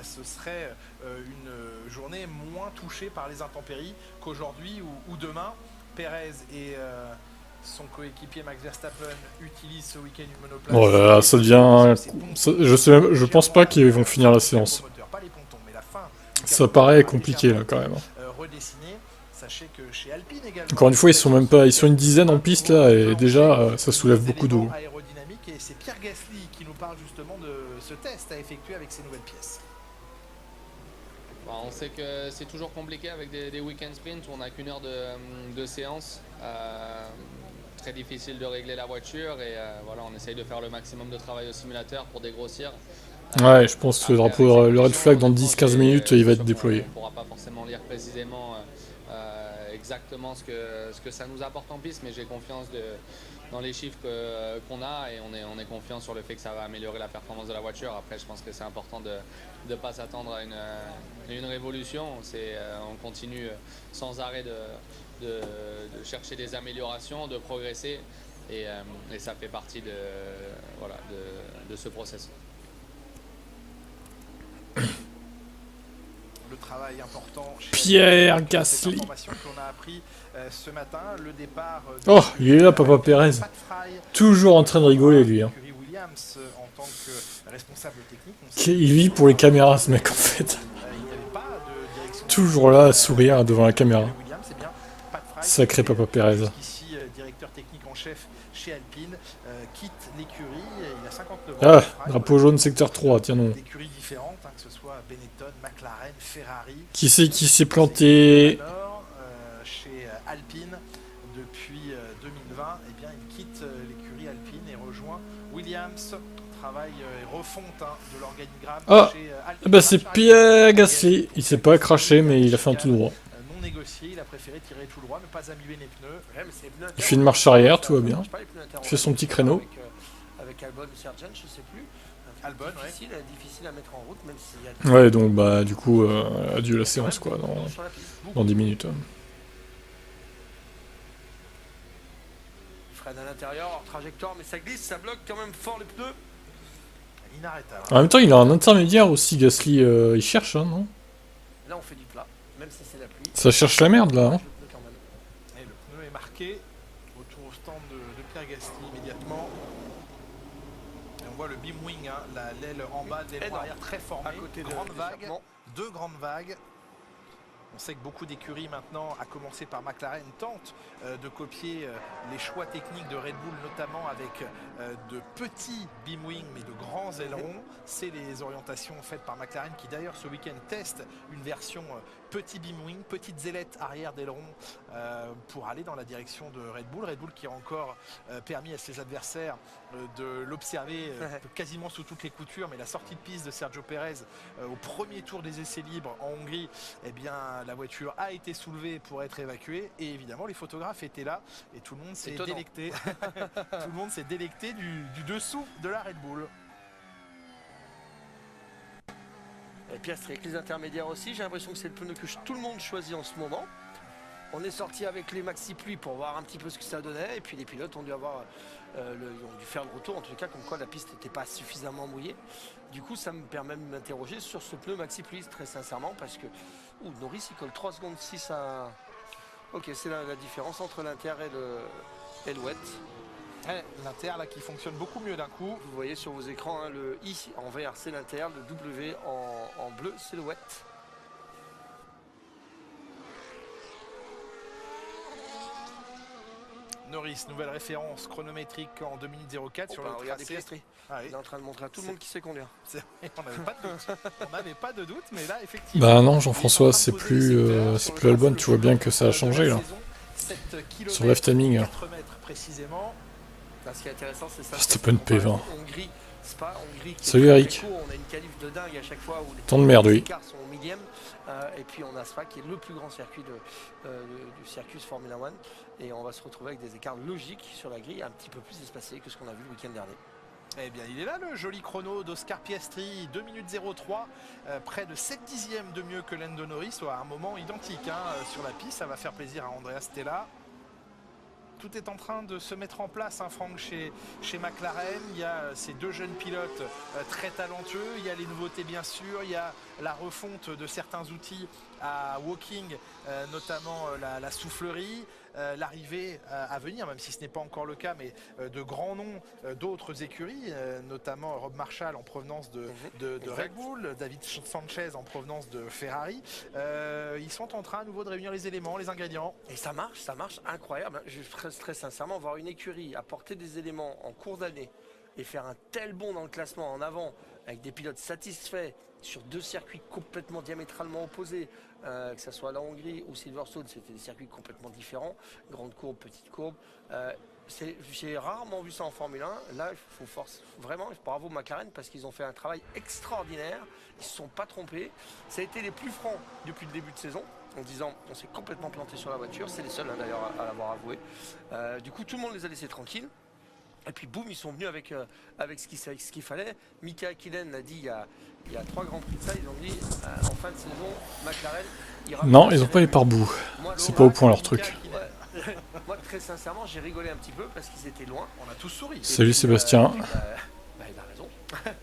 ce serait une journée moins touchée par les intempéries qu'aujourd'hui ou demain. Perez et son coéquipier Max Verstappen utilisent ce week-end une monoplace.
Oh là là, ça devient... je pense pas qu'ils vont finir la séance. Ça paraît compliqué là quand même.
Redessiné Sachez que chez Alpine également...
Encore une fois, ils sont même pas, ils sont une dizaine en piste là, et déjà, ça soulève beaucoup d'eau.
Aérodynamique, et c'est Pierre Gasly qui nous parle justement de ce test à effectuer avec ces nouvelles pièces.
Bon, on sait que c'est toujours compliqué avec des week-end sprints où on n'a qu'une heure de séance. Très difficile de régler la voiture et voilà, on essaye de faire le maximum de travail au simulateur pour dégrossir.
Ouais, je pense que le drapeau, le red flag dans 10-15 minutes, il va être déployé.
On ne pourra pas forcément lire précisément exactement ce que ça nous apporte en piste, mais j'ai confiance dans les chiffres qu'on a et on est confiant sur le fait que ça va améliorer la performance de la voiture. Après, je pense que c'est important de ne pas s'attendre à une révolution. On continue sans arrêt de chercher des améliorations, de progresser et ça fait partie de ce process.
Le travail important chez
Pierre Gasly.
Qu'on a appris ce matin, le départ
oh, il est là, Papa Pérez. Toujours en train de rigoler, lui. Hein.
Williams, en tant que responsable technique,
il vit pour les caméras, ce mec, en fait. Toujours là, à sourire devant la caméra. Sacré Papa Pérez.
Ici, directeur technique en chef chez Alpine, quitte l'écurie. Il a 59 ans.
Ah, drapeau jaune secteur 3, tiens non.
D'écuries différentes, hein, que ce soit Benetton, McLaren, Ferrari.
Qui c'est qui s'est planté
chez Alpine depuis 2020, eh bien, il quitte l'écurie Alpine et rejoint Williams. Travail et refonte de l'organigramme chez Alpine.
Bah c'est Pierre Gasly. Il s'est pas craché, mais il a fait un tout droit.
Non négocié, il a préféré tirer tout droit, ne pas abîmer les pneus.
Ouais, mais c'est les pneus
Il fait une marche arrière, tout va bien.
pas, les pneus
Il fait son petit créneau.
Avec Albon ou Sargent, je sais plus.
Albon,
difficile à mettre en route, même s'il y a...
Ouais, donc bah du coup, adieu la séance quoi, dans 10 minutes.
Freine à l'intérieur, hors trajectoire, mais ça glisse, ça bloque quand même fort les pneus.
Inarrêtable.
En même temps, il a un intermédiaire aussi, Gasly, il cherche, hein, non?
Là, on fait du plat, même si c'est la pluie.
Ça cherche la merde, là. Hein.
Et le pneu est marqué. Retour au stand de Pierre Gasly immédiatement. Et on voit le beam wing, hein, l'aile en bas, l'aile arrière très formée.
À côté de
grande vague, deux grandes vagues. On sait que beaucoup d'écuries maintenant, à commencer par McLaren, tentent de copier les choix techniques de Red Bull, notamment avec de petits beam wing mais de grands ailerons. C'est les orientations faites par McLaren qui d'ailleurs ce week-end teste une version petit beam wing, petite ailette arrière d'aileron pour aller dans la direction de Red Bull. Red Bull qui a encore permis à ses adversaires de l'observer quasiment sous toutes les coutures, mais la sortie de piste de Sergio Pérez au premier tour des essais libres en Hongrie, eh bien la voiture a été soulevée pour être évacuée et évidemment les photographes étaient là et tout le monde s'est délecté. Tout le monde s'est délecté du dessous de la Red Bull.
Et Piastri avec les intermédiaires aussi, j'ai l'impression que c'est le pneu que tout le monde choisit en ce moment. On est sorti avec les maxi pluies pour voir un petit peu ce que ça donnait et puis les pilotes ont dû avoir ils ont dû faire le retour en tout cas comme quoi la piste n'était pas suffisamment mouillée. Du coup ça me permet de m'interroger sur ce pneu maxi pluie très sincèrement parce que Norris il colle 3 secondes 6 à... Ok, c'est la différence entre l'inter et le wet.
L'inter là qui fonctionne beaucoup mieux d'un coup.
Vous voyez sur vos écrans hein, le I en vert c'est l'inter, le W en bleu c'est le wet.
Norris, nouvelle référence chronométrique en 2 minutes 04 sur le
regardez
tracé.
Piastri. Il est en train de montrer à tout le monde qui sait conduire.
On n'avait pas de doute, mais là effectivement.
Bah non, Jean-François, c'est plus Albon, tu vois bien que ça a changé là. Sur left timing.
Précisément.
Ce qui est intéressant, c'est ça.
Verstappen P20.
Hongrie, Spa, Hongrie.
Salut Eric.
On a une qualif de dingue à chaque fois où
Tant de merde,
les
oui.
écarts sont au millième. Et puis on a Spa qui est le plus grand circuit du Circus Formula 1. Et on va se retrouver avec des écarts logiques sur la grille un petit peu plus espacés que ce qu'on a vu le week-end dernier.
Eh bien, il est là le joli chrono d'Oscar Piastri, 2 minutes 03, près de 7 dixièmes de mieux que Lando Norris, soit à un moment identique sur la piste. Ça va faire plaisir à Andrea Stella. Tout est en train de se mettre en place, hein, Franck, chez McLaren. Il y a ces deux jeunes pilotes très talentueux. Il y a les nouveautés, bien sûr. Il y a la refonte de certains outils à Woking, notamment la soufflerie. l'arrivée à venir, même si ce n'est pas encore le cas, mais de grands noms d'autres écuries, notamment Rob Marshall en provenance de Red Bull, David Sanchez en provenance de Ferrari. Ils sont en train à nouveau de réunir les éléments, les ingrédients.
Et ça marche incroyable. Très sincèrement, voir une écurie apporter des éléments en cours d'année et faire un tel bond dans le classement en avant, avec des pilotes satisfaits sur 2 circuits complètement diamétralement opposés, que ce soit la Hongrie ou Silverstone, c'était des circuits complètement différents, grande courbe, petite courbe. J'ai rarement vu ça en Formule 1. Là, il faut vraiment, bravo McLaren, parce qu'ils ont fait un travail extraordinaire. Ils ne se sont pas trompés. Ça a été les plus francs depuis le début de saison, en disant on s'est complètement planté sur la voiture. C'est les seuls d'ailleurs à l'avoir avoué. Du coup, tout le monde les a laissés tranquilles. Et puis boum, ils sont venus avec ce qu'il fallait. Mika Häkkinen l'a dit il y a 3 grands prix de ça. Ils ont dit en fin de saison, McLaren ira.
Non, ils ont pas les parbous. C'est pas au point leur truc.
Moi, très sincèrement, j'ai rigolé un petit peu parce qu'ils étaient loin.
On a tous souri.
Salut Sébastien.
Il a raison.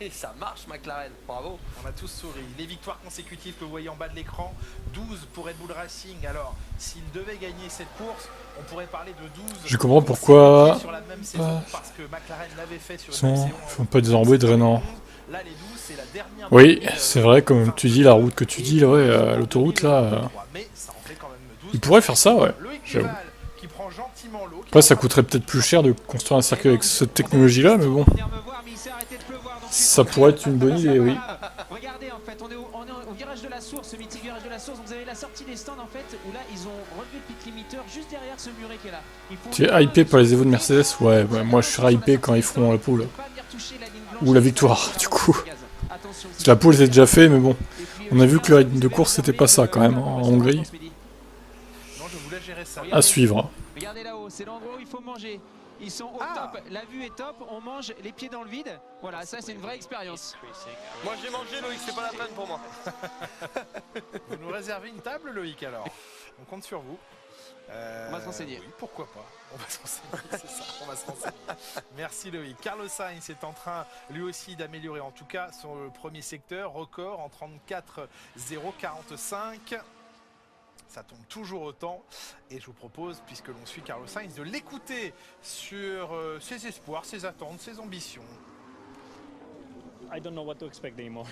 Et ça marche, McLaren. Bravo.
On a tous souri. Les victoires consécutives que vous voyez en bas de l'écran, 12 pour Red Bull Racing. Alors, s'il devait gagner cette course, on pourrait parler de 12.
Je comprends pourquoi.
Sur la même saison, parce que McLaren l'avait fait sur
Ils font pas des embrouilles drainants.
Là, les 12, c'est la dernière.
Oui, c'est vrai, comme tu dis, la route que tu dis, là, ouais, l'autoroute là.
Mais ça en fait quand même 12.
Ils pourraient faire ça, ouais. J'avoue. Après, ça coûterait peut-être plus cher de construire un circuit avec cette technologie-là, mais bon. Ça pourrait être une bonne idée, oui.
Regardez, en fait, on est au virage de la source, ce mythique virage de la source. Vous avez la sortie des stands, en fait, où là, ils ont relevé le pit limiteur juste derrière ce muret qui est là. Tu
es hypé par les Evo de Mercedes? Ouais, moi je serai hypé quand ils feront la pole. Ou la victoire, du coup. La pole c'est déjà fait, mais bon. On a vu que le rythme de course c'était pas ça quand même, en Hongrie. À suivre.
Regardez là-haut, c'est l'endroit où il faut manger. Ils sont au top, la vue est top, on mange les pieds dans le vide. Voilà, ça c'est une vraie expérience.
Moi j'ai mangé, Loïc, c'est pas la peine pour moi.
Vous nous réservez une table, Loïc, alors. On compte sur vous.
On va se renseigner.
Oui, pourquoi pas. On va se renseigner, c'est ça, on va se renseigner. Merci Loïc. Carlos Sainz est en train lui aussi d'améliorer en tout cas son premier secteur, record en 34.045. Ça tombe toujours autant et je vous propose, puisque l'on suit Carlos Sainz, de l'écouter sur ses espoirs, ses attentes, ses ambitions.
I don't know what to expect anymore.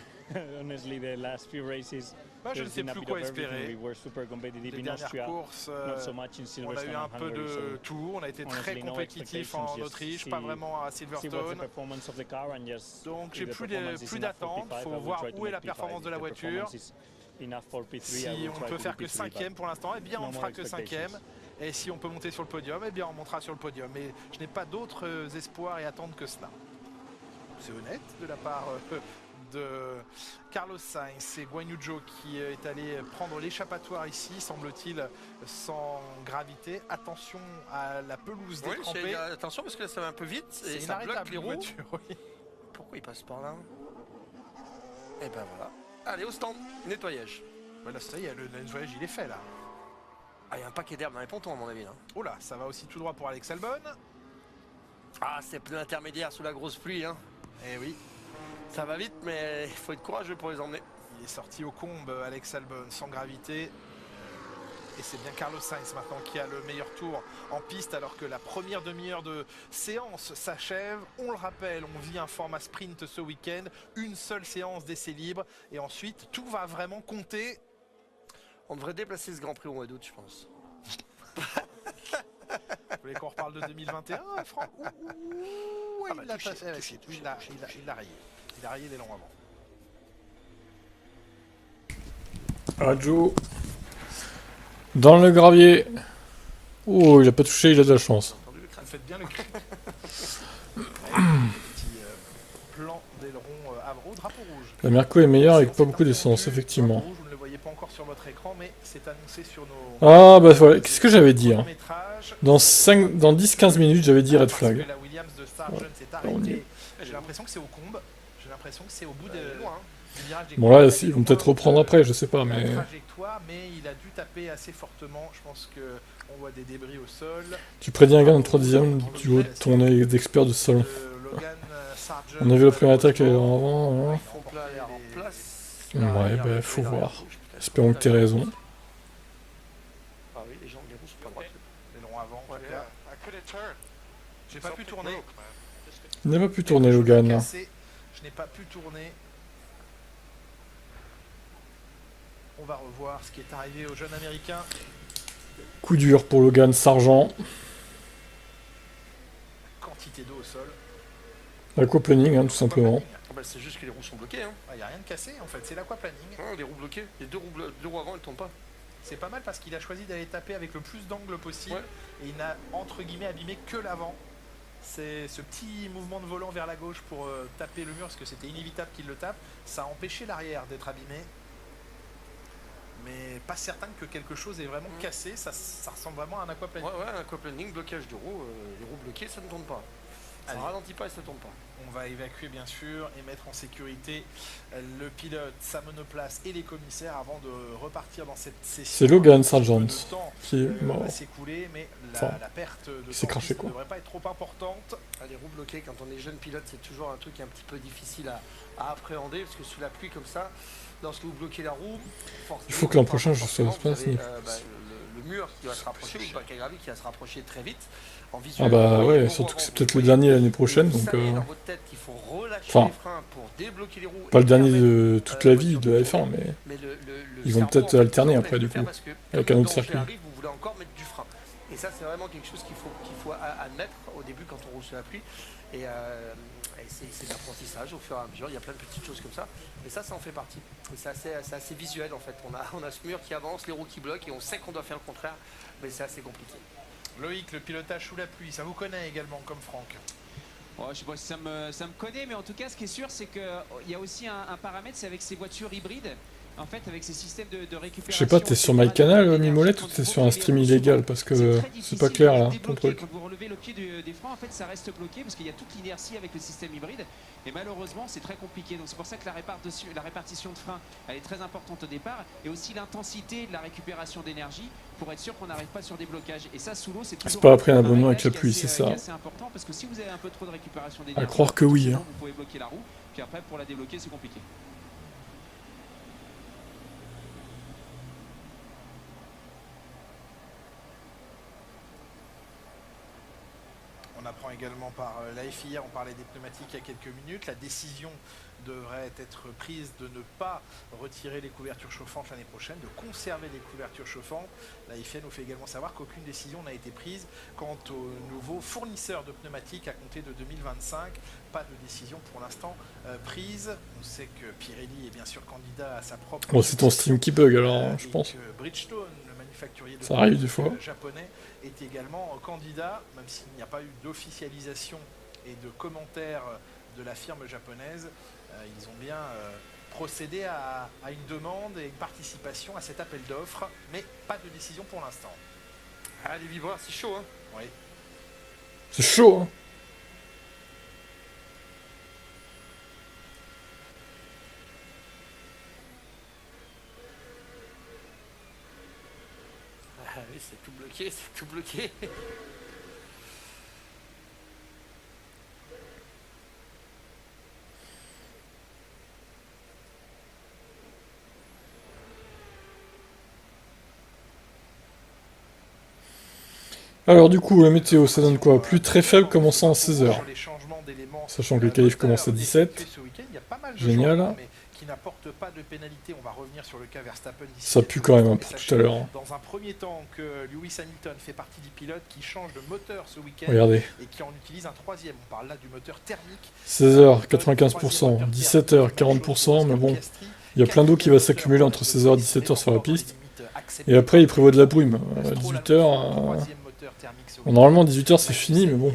Honestly, the last few races,
je ne sais plus quoi espérer.
We were super competitive
Les
in
dernières
Austria,
courses,
not so much in
on a eu un peu de tout. On a été très compétitif en Autriche, pas vraiment à Silverstone. Donc j'ai plus d'attente. Il faut voir où est la performance de la voiture. Si on ne peut faire que 5e pour l'instant, eh bien on ne fera que 5e. Et si on peut monter sur le podium, eh bien on montera sur le podium. Mais je n'ai pas d'autres espoirs et attentes que cela. C'est honnête de la part de Carlos Sainz. C'est Guan Yu Zhou qui est allé prendre l'échappatoire ici, semble-t-il, sans gravité. Attention à la pelouse détrempée.
Attention parce que là ça va un peu vite et ça bloque les roues.
Voiture, oui.
Pourquoi il passe par là? Et ben voilà. Allez, au stand, nettoyage.
Voilà, ça y est, le nettoyage il est fait là.
Ah, il y a un paquet d'herbe dans les pontons à mon avis là.
Oh là, ça va aussi tout droit pour Alex Albon.
Ah, c'est pneus intermédiaires sous la grosse pluie, hein.
Eh oui.
Ça va vite, mais il faut être courageux pour les emmener.
Il est sorti au combe, Alex Albon, sans gravité. Et c'est bien Carlos Sainz maintenant qui a le meilleur tour en piste alors que la première demi-heure de séance s'achève. On le rappelle, on vit un format sprint ce week-end, une seule séance d'essai libre et ensuite tout va vraiment compter.
On devrait déplacer ce Grand Prix au mois d'août, je pense.
Vous voulez qu'on reparle de 2021, Franck? Il a rayé. Il a rayé l'élan avant.
Adjo. Dans le gravier. Oh, il a pas touché, il a de la chance.
Vous faites bien le cri. Petit plan d'aileron Avro, drapeau rouge.
La Merco est meilleure avec pas beaucoup d'essence, effectivement.
Vous ne le voyez pas encore sur votre écran, mais c'est annoncé sur nos...
Ah bah voilà, qu'est-ce que j'avais dit hein. Dans 10-15 minutes, j'avais dit red flag.
La Williams de Sargent s'est arrêtée. J'ai l'impression que c'est au combe. J'ai l'impression que c'est au bout de...
Bon là, ils vont peut-être reprendre après, je sais pas, mais...
Mais il a dû taper assez fortement. Je pense qu'on voit des débris au sol.
Tu prédis un gain en 3/10 du haut de ton œil d'expert de salon. On a vu la première attaque avant. Hein. Ouais, bah faut voir. Espérons que t'aies raison.
Ah oui, les gens, les roues sont pas droites.
L'aileron J'ai pas pu tourner.
Il n'a pas pu tourner, Logan.
Je n'ai pas pu tourner. On va revoir ce qui est arrivé au jeune américain.
Coup dur pour Logan Sargent.
Quantité d'eau au sol.
L'aquaplaning, hein, tout simplement.
Bah, c'est juste que les roues sont bloquées. Hein.
Il n'y a rien de cassé en fait, c'est l'aquaplaning.
Les roues bloquées. Les deux roues avant, elles tombent pas.
C'est pas mal parce qu'il a choisi d'aller taper avec le plus d'angle possible. Et il n'a entre guillemets abîmé que l'avant. C'est ce petit mouvement de volant vers la gauche pour taper le mur parce que c'était inévitable qu'il le tape. Ça a empêché l'arrière d'être abîmé. Mais pas certain que quelque chose est vraiment cassé. Ça ressemble vraiment à un aquaplaning.
Ouais, un aquaplaning, blocage de roues. Les roues bloquées, ça ne tourne pas. Ça ne ralentit pas et ça ne tourne pas.
On va évacuer bien sûr et mettre en sécurité le pilote, sa monoplace et les commissaires avant de repartir dans cette session.
C'est Logan Sargent qui est mort.
Va s'écouler, mais la perte de
temps
ne devrait pas être trop importante.
Les roues bloquées, quand on est jeune pilote, c'est toujours un truc un petit peu difficile à appréhender parce que sous la pluie comme ça, lorsque vous bloquez la roue,
il faut que l'an prochain je sois pas
le mur qui va se rapprocher, ou le bac à gravier qui va se rapprocher très vite.
Ah bah ouais, surtout que c'est peut-être le dernier l'année prochaine, donc enfin, pas le dernier de toute la vie de F1, mais ils vont peut-être alterner après du coup, avec un autre circuit.
Vous voulez encore mettre du frein. Et ça c'est vraiment quelque chose qu'il faut admettre au début quand on roule sur la pluie. Et c'est de l'apprentissage au fur et à mesure, il y a plein de petites choses comme ça. Et ça en fait partie. C'est assez visuel en fait. On a ce mur qui avance, les roues qui bloquent et on sait qu'on doit faire le contraire, mais c'est assez compliqué.
Loïc, le pilotage sous la pluie, ça vous connaît également comme Franck?
Je sais pas si ça me connaît, mais en tout cas, ce qui est sûr, c'est qu'il y a aussi un paramètre, c'est avec ces voitures hybrides. En fait, avec ces systèmes de récupération...
Je sais pas, t'es sur MyCanal, Mimolette, ou t'es sur un stream illégal? Parce que c'est pas clair, là, ton truc.
Quand vous relevez le pied des freins, en fait, ça reste bloqué, parce qu'il y a toute l'inertie avec le système hybride. Et malheureusement, c'est très compliqué. Donc c'est pour ça que la répartition de freins, elle est très importante au départ. Et aussi l'intensité de la récupération d'énergie, pour être sûr qu'on n'arrive pas sur des blocages. Et ça, sous l'eau, c'est toujours...
C'est pas après un abonnement avec la pluie, c'est ça.
C'est important, parce que si vous avez un peu trop de récupération d'énergie...
À croire que oui.
Vous pouvez bloquer la roue, puis après, pour la débloquer, c'est compliqué.
On apprend également par la FIA, on parlait des pneumatiques il y a quelques minutes, la décision devrait être prise de ne pas retirer les couvertures chauffantes l'année prochaine, de conserver les couvertures chauffantes. La FIA nous fait également savoir qu'aucune décision n'a été prise quant aux nouveaux fournisseurs de pneumatiques à compter de 2025. Pas de décision pour l'instant prise. On sait que Pirelli est bien sûr candidat à sa propre...
Bon, c'est ton stream qui bug alors, je pense.
Bridgestone, le manufacturier de
ça arrive des fois.
Japonais, est également candidat, même s'il n'y a pas eu d'officialisation et de commentaires de la firme japonaise. Ils ont bien procédé à une demande et une participation à cet appel d'offres, mais pas de décision pour l'instant.
Ah, les vibreurs, c'est chaud, hein?
Oui.
C'est chaud, hein?
Ah oui, c'est tout bloqué, c'est tout bloqué.
Alors du coup, la météo, ça donne quoi? Pluie très faible commençant à 16h. Sachant que les qualifs commencent à 17. Génial.
Qui n'apporte pas de pénalité, on va revenir sur le cas Verstappen.
Ça pue quand même pour tout à l'heure.
Dans un premier temps que Lewis Hamilton fait partie des pilotes qui changent de moteur ce week-end.
Regardez.
Et qui en utilise un troisième. On parle là du moteur thermique.
16h, 95%, 17h, 40%, mais bon, il y a plein d'eau qui va s'accumuler entre 16h et 17h sur la piste. Et après, il prévoit de la brume. 18h, bon, normalement 18h c'est fini, mais bon.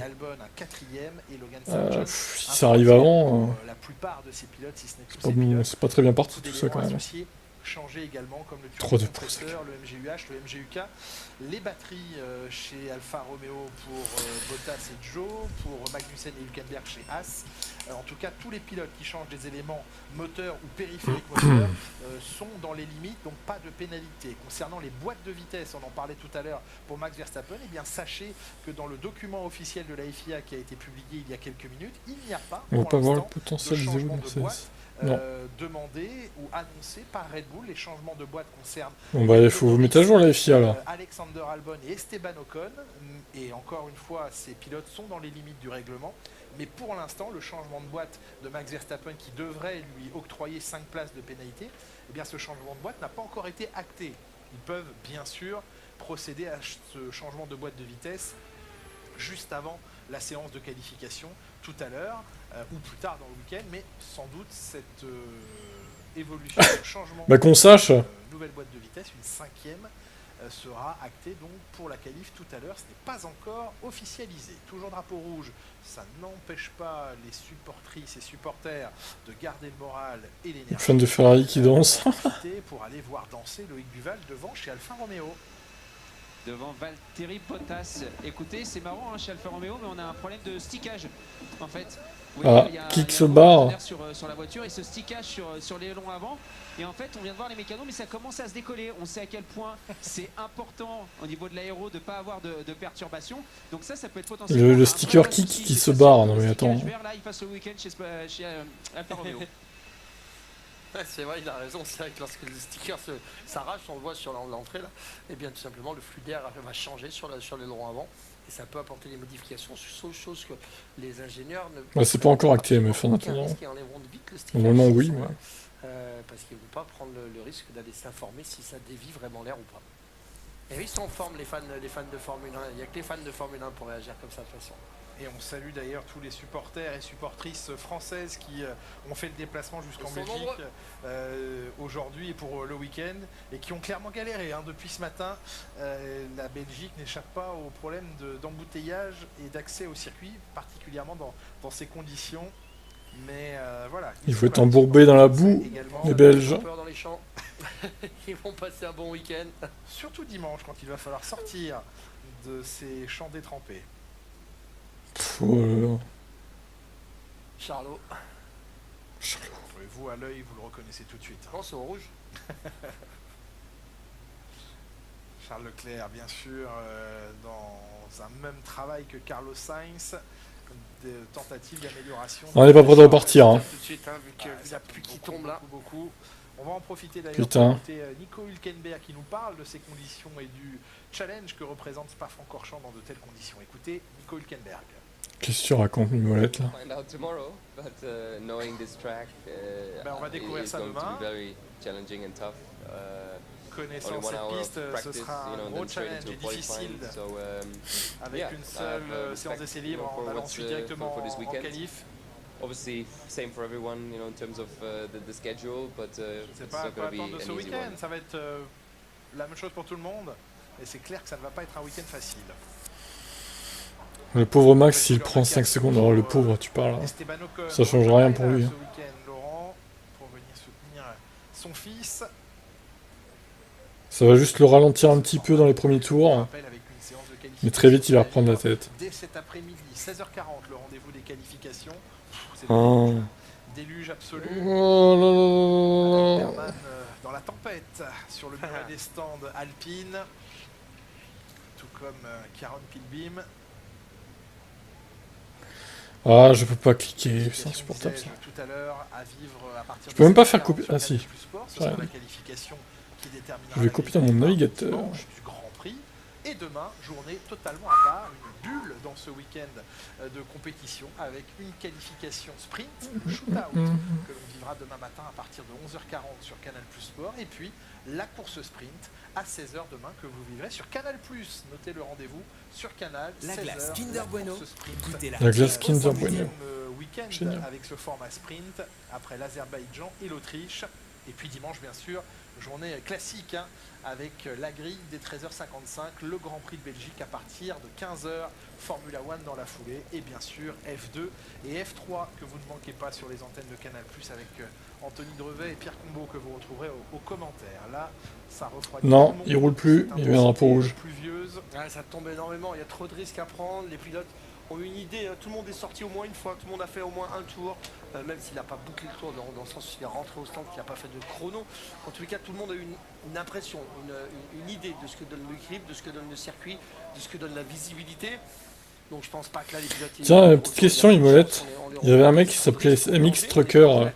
Si ça arrive avant, c'est pas très bien parti tout ça quand même.
Changé également comme le
3-2
compresseur, le MGUH, le MGUK, les batteries chez Alfa Romeo pour Bottas et Joe, pour Magnussen et Hülkenberg chez Haas. En tout cas, tous les pilotes qui changent des éléments moteurs ou périphériques moteurs sont dans les limites, donc pas de pénalité. Concernant les boîtes de vitesse, on en parlait tout à l'heure pour Max Verstappen, eh bien sachez que dans le document officiel de la FIA qui a été publié il y a quelques minutes, il n'y a pas
on va pas voir le
de
potentiel
changement
de
de boîte demandés ou annoncés par Red Bull. Les changements de boîte concernent...
Bon bah il faut vous mettre à jour la FIA là.
Alexander Albon et Esteban Ocon. Et encore une fois, ces pilotes sont dans les limites du règlement. Mais pour l'instant, le changement de boîte de Max Verstappen qui devrait lui octroyer 5 places de pénalité, eh bien ce changement de boîte n'a pas encore été acté. Ils peuvent bien sûr procéder à ce changement de boîte de vitesse juste avant la séance de qualification tout à l'heure ou plus tard dans le week-end, mais sans doute cette évolution, ce changement
qu'on sache.
Nouvelle boîte de vitesse, une 5e, sera actée donc pour la qualif tout à l'heure. Ce n'est pas encore officialisé. Toujours drapeau rouge, ça n'empêche pas les supportrices et supporters de garder le moral et l'énergie.
Fan de Ferrari qui danse.
Pour aller voir danser Loïc Duval devant chez Alfa Romeo.
Devant Valtteri Bottas. Écoutez, c'est marrant chez Alfa Romeo, mais on a un problème de stickage en fait.
Kick se barre.
Sur la voiture, il se stickage sur les longs avant. Et en fait, on vient de voir les mécanos, mais ça commence à se décoller. On sait à quel point c'est important au niveau de l'aéro de ne pas avoir de perturbation. Donc ça peut être potentiellement...
Le sticker kick qui se barre, non mais attends.
Là, il passe le week-end chez Alfa Romeo.
C'est vrai, il a raison. C'est vrai que lorsque le sticker s'arrache, on le voit sur l'entrée là, et bien tout simplement le flux d'air va changer sur les longs avant. Et ça peut apporter des modifications, chose que les ingénieurs ne...
c'est pas encore acté, mais en attendant. Normalement, oui. Mais...
parce qu'ils ne vont pas prendre le risque d'aller s'informer si ça dévie vraiment l'air ou pas. Et ils sont en forme, les fans de Formule 1. Il n'y a que les fans de Formule 1 pour réagir comme ça de toute façon.
Et on salue d'ailleurs tous les supporters et supportrices françaises qui ont fait le déplacement jusqu'en Belgique aujourd'hui et pour le week-end et qui ont clairement galéré depuis ce matin. La Belgique n'échappe pas aux problèmes d'embouteillage et d'accès au circuit, particulièrement dans ces conditions. Mais voilà.
Il faut être embourbé dans la boue, les Belges.
Dans les champs. Ils vont passer un bon week-end.
Surtout dimanche quand il va falloir sortir de ces champs détrempés.
Charlot.
Vous à l'œil, vous le reconnaissez tout de suite.
Non, c'est au rouge.
Charles Leclerc, bien sûr, dans un même travail que Carlos Sainz, des tentatives d'amélioration.
On n'est pas prêt de repartir.
Tout de suite, vu que la pluie qui tombe là.
Beaucoup. On va en profiter d'ailleurs pour écouter Nico Hülkenberg qui nous parle de ces conditions et du challenge que représente Spa-Francorchamps dans de telles conditions. Écoutez Nico Hülkenberg.
Qu'est-ce que tu racontes, Mimolette, là?
On va découvrir ça demain. Connaissant cette piste, ce sera un gros challenge et difficile avec une seule séance d'essai libre. On va ensuite directement en qualif.
Obviously, same for everyone, in terms of the schedule, but
c'est pas quoi attendre de ce week-end. Ça va être la même chose pour tout le monde, et c'est clair que ça ne va pas être un week-end facile.
Le pauvre Max, s'il prend 5 secondes, alors le pauvre, tu parles. Ça change rien pour lui.
Ce week-end, Laurent, pour venir soutenir son fils.
Ça va juste le ralentir un petit peu dans les premiers tours. Mais très vite, il va reprendre la tête.
Dès cet après-midi, 16h40, le rendez-vous des qualifications. C'est déluge absolu. Berman dans la tempête sur le muret des stands Alpine, tout comme Kieran Pilbeam.
Ah, je peux pas cliquer, c'est insupportable ça.
Tout à l'heure à vivre à partir
je peux même pas faire copier. Ah si.
Je
vais copier dans mon navigateur.
Du Grand Prix. Et demain, journée totalement à part, une bulle dans ce week-end de compétition avec une qualification sprint, le shootout que l'on vivra demain matin à partir de 11h40 sur Canal Plus Sport, et puis la course sprint à 16h demain que vous vivrez sur Canal Plus. Notez le rendez-vous sur Canal.
La glace Kinder Bueno.
La glace Kinder Bueno.
Week-end avec ce format sprint après l'Azerbaïdjan et l'Autriche. Et puis dimanche, bien sûr, journée classique avec la grille des 13h55, le Grand Prix de Belgique à partir de 15h, Formula One dans la foulée, et bien sûr F2 et F3 que vous ne manquez pas sur les antennes de Canal+, avec Anthony Drevet et Pierre Combeau que vous retrouverez aux commentaires. Là, ça refroidit.
Non, il roule plus, il y a un drapeau rouge.
Pluvieuse.
Ah, ça tombe énormément, il y a trop de risques à prendre, les pilotes ont une idée, tout le monde est sorti au moins une fois, tout le monde a fait au moins un tour, même s'il n'a pas bouclé le tour, dans le sens où il est rentré au stand, qu'il n'a pas fait de chrono. En tous les cas, tout le monde a une impression, une idée de ce que donne le grip, de ce que donne le circuit, de ce que donne la visibilité. Donc je pense pas que là les pilotes...
Tiens, petite question, Imolette. Il y avait un mec qui s'appelait MX Trucker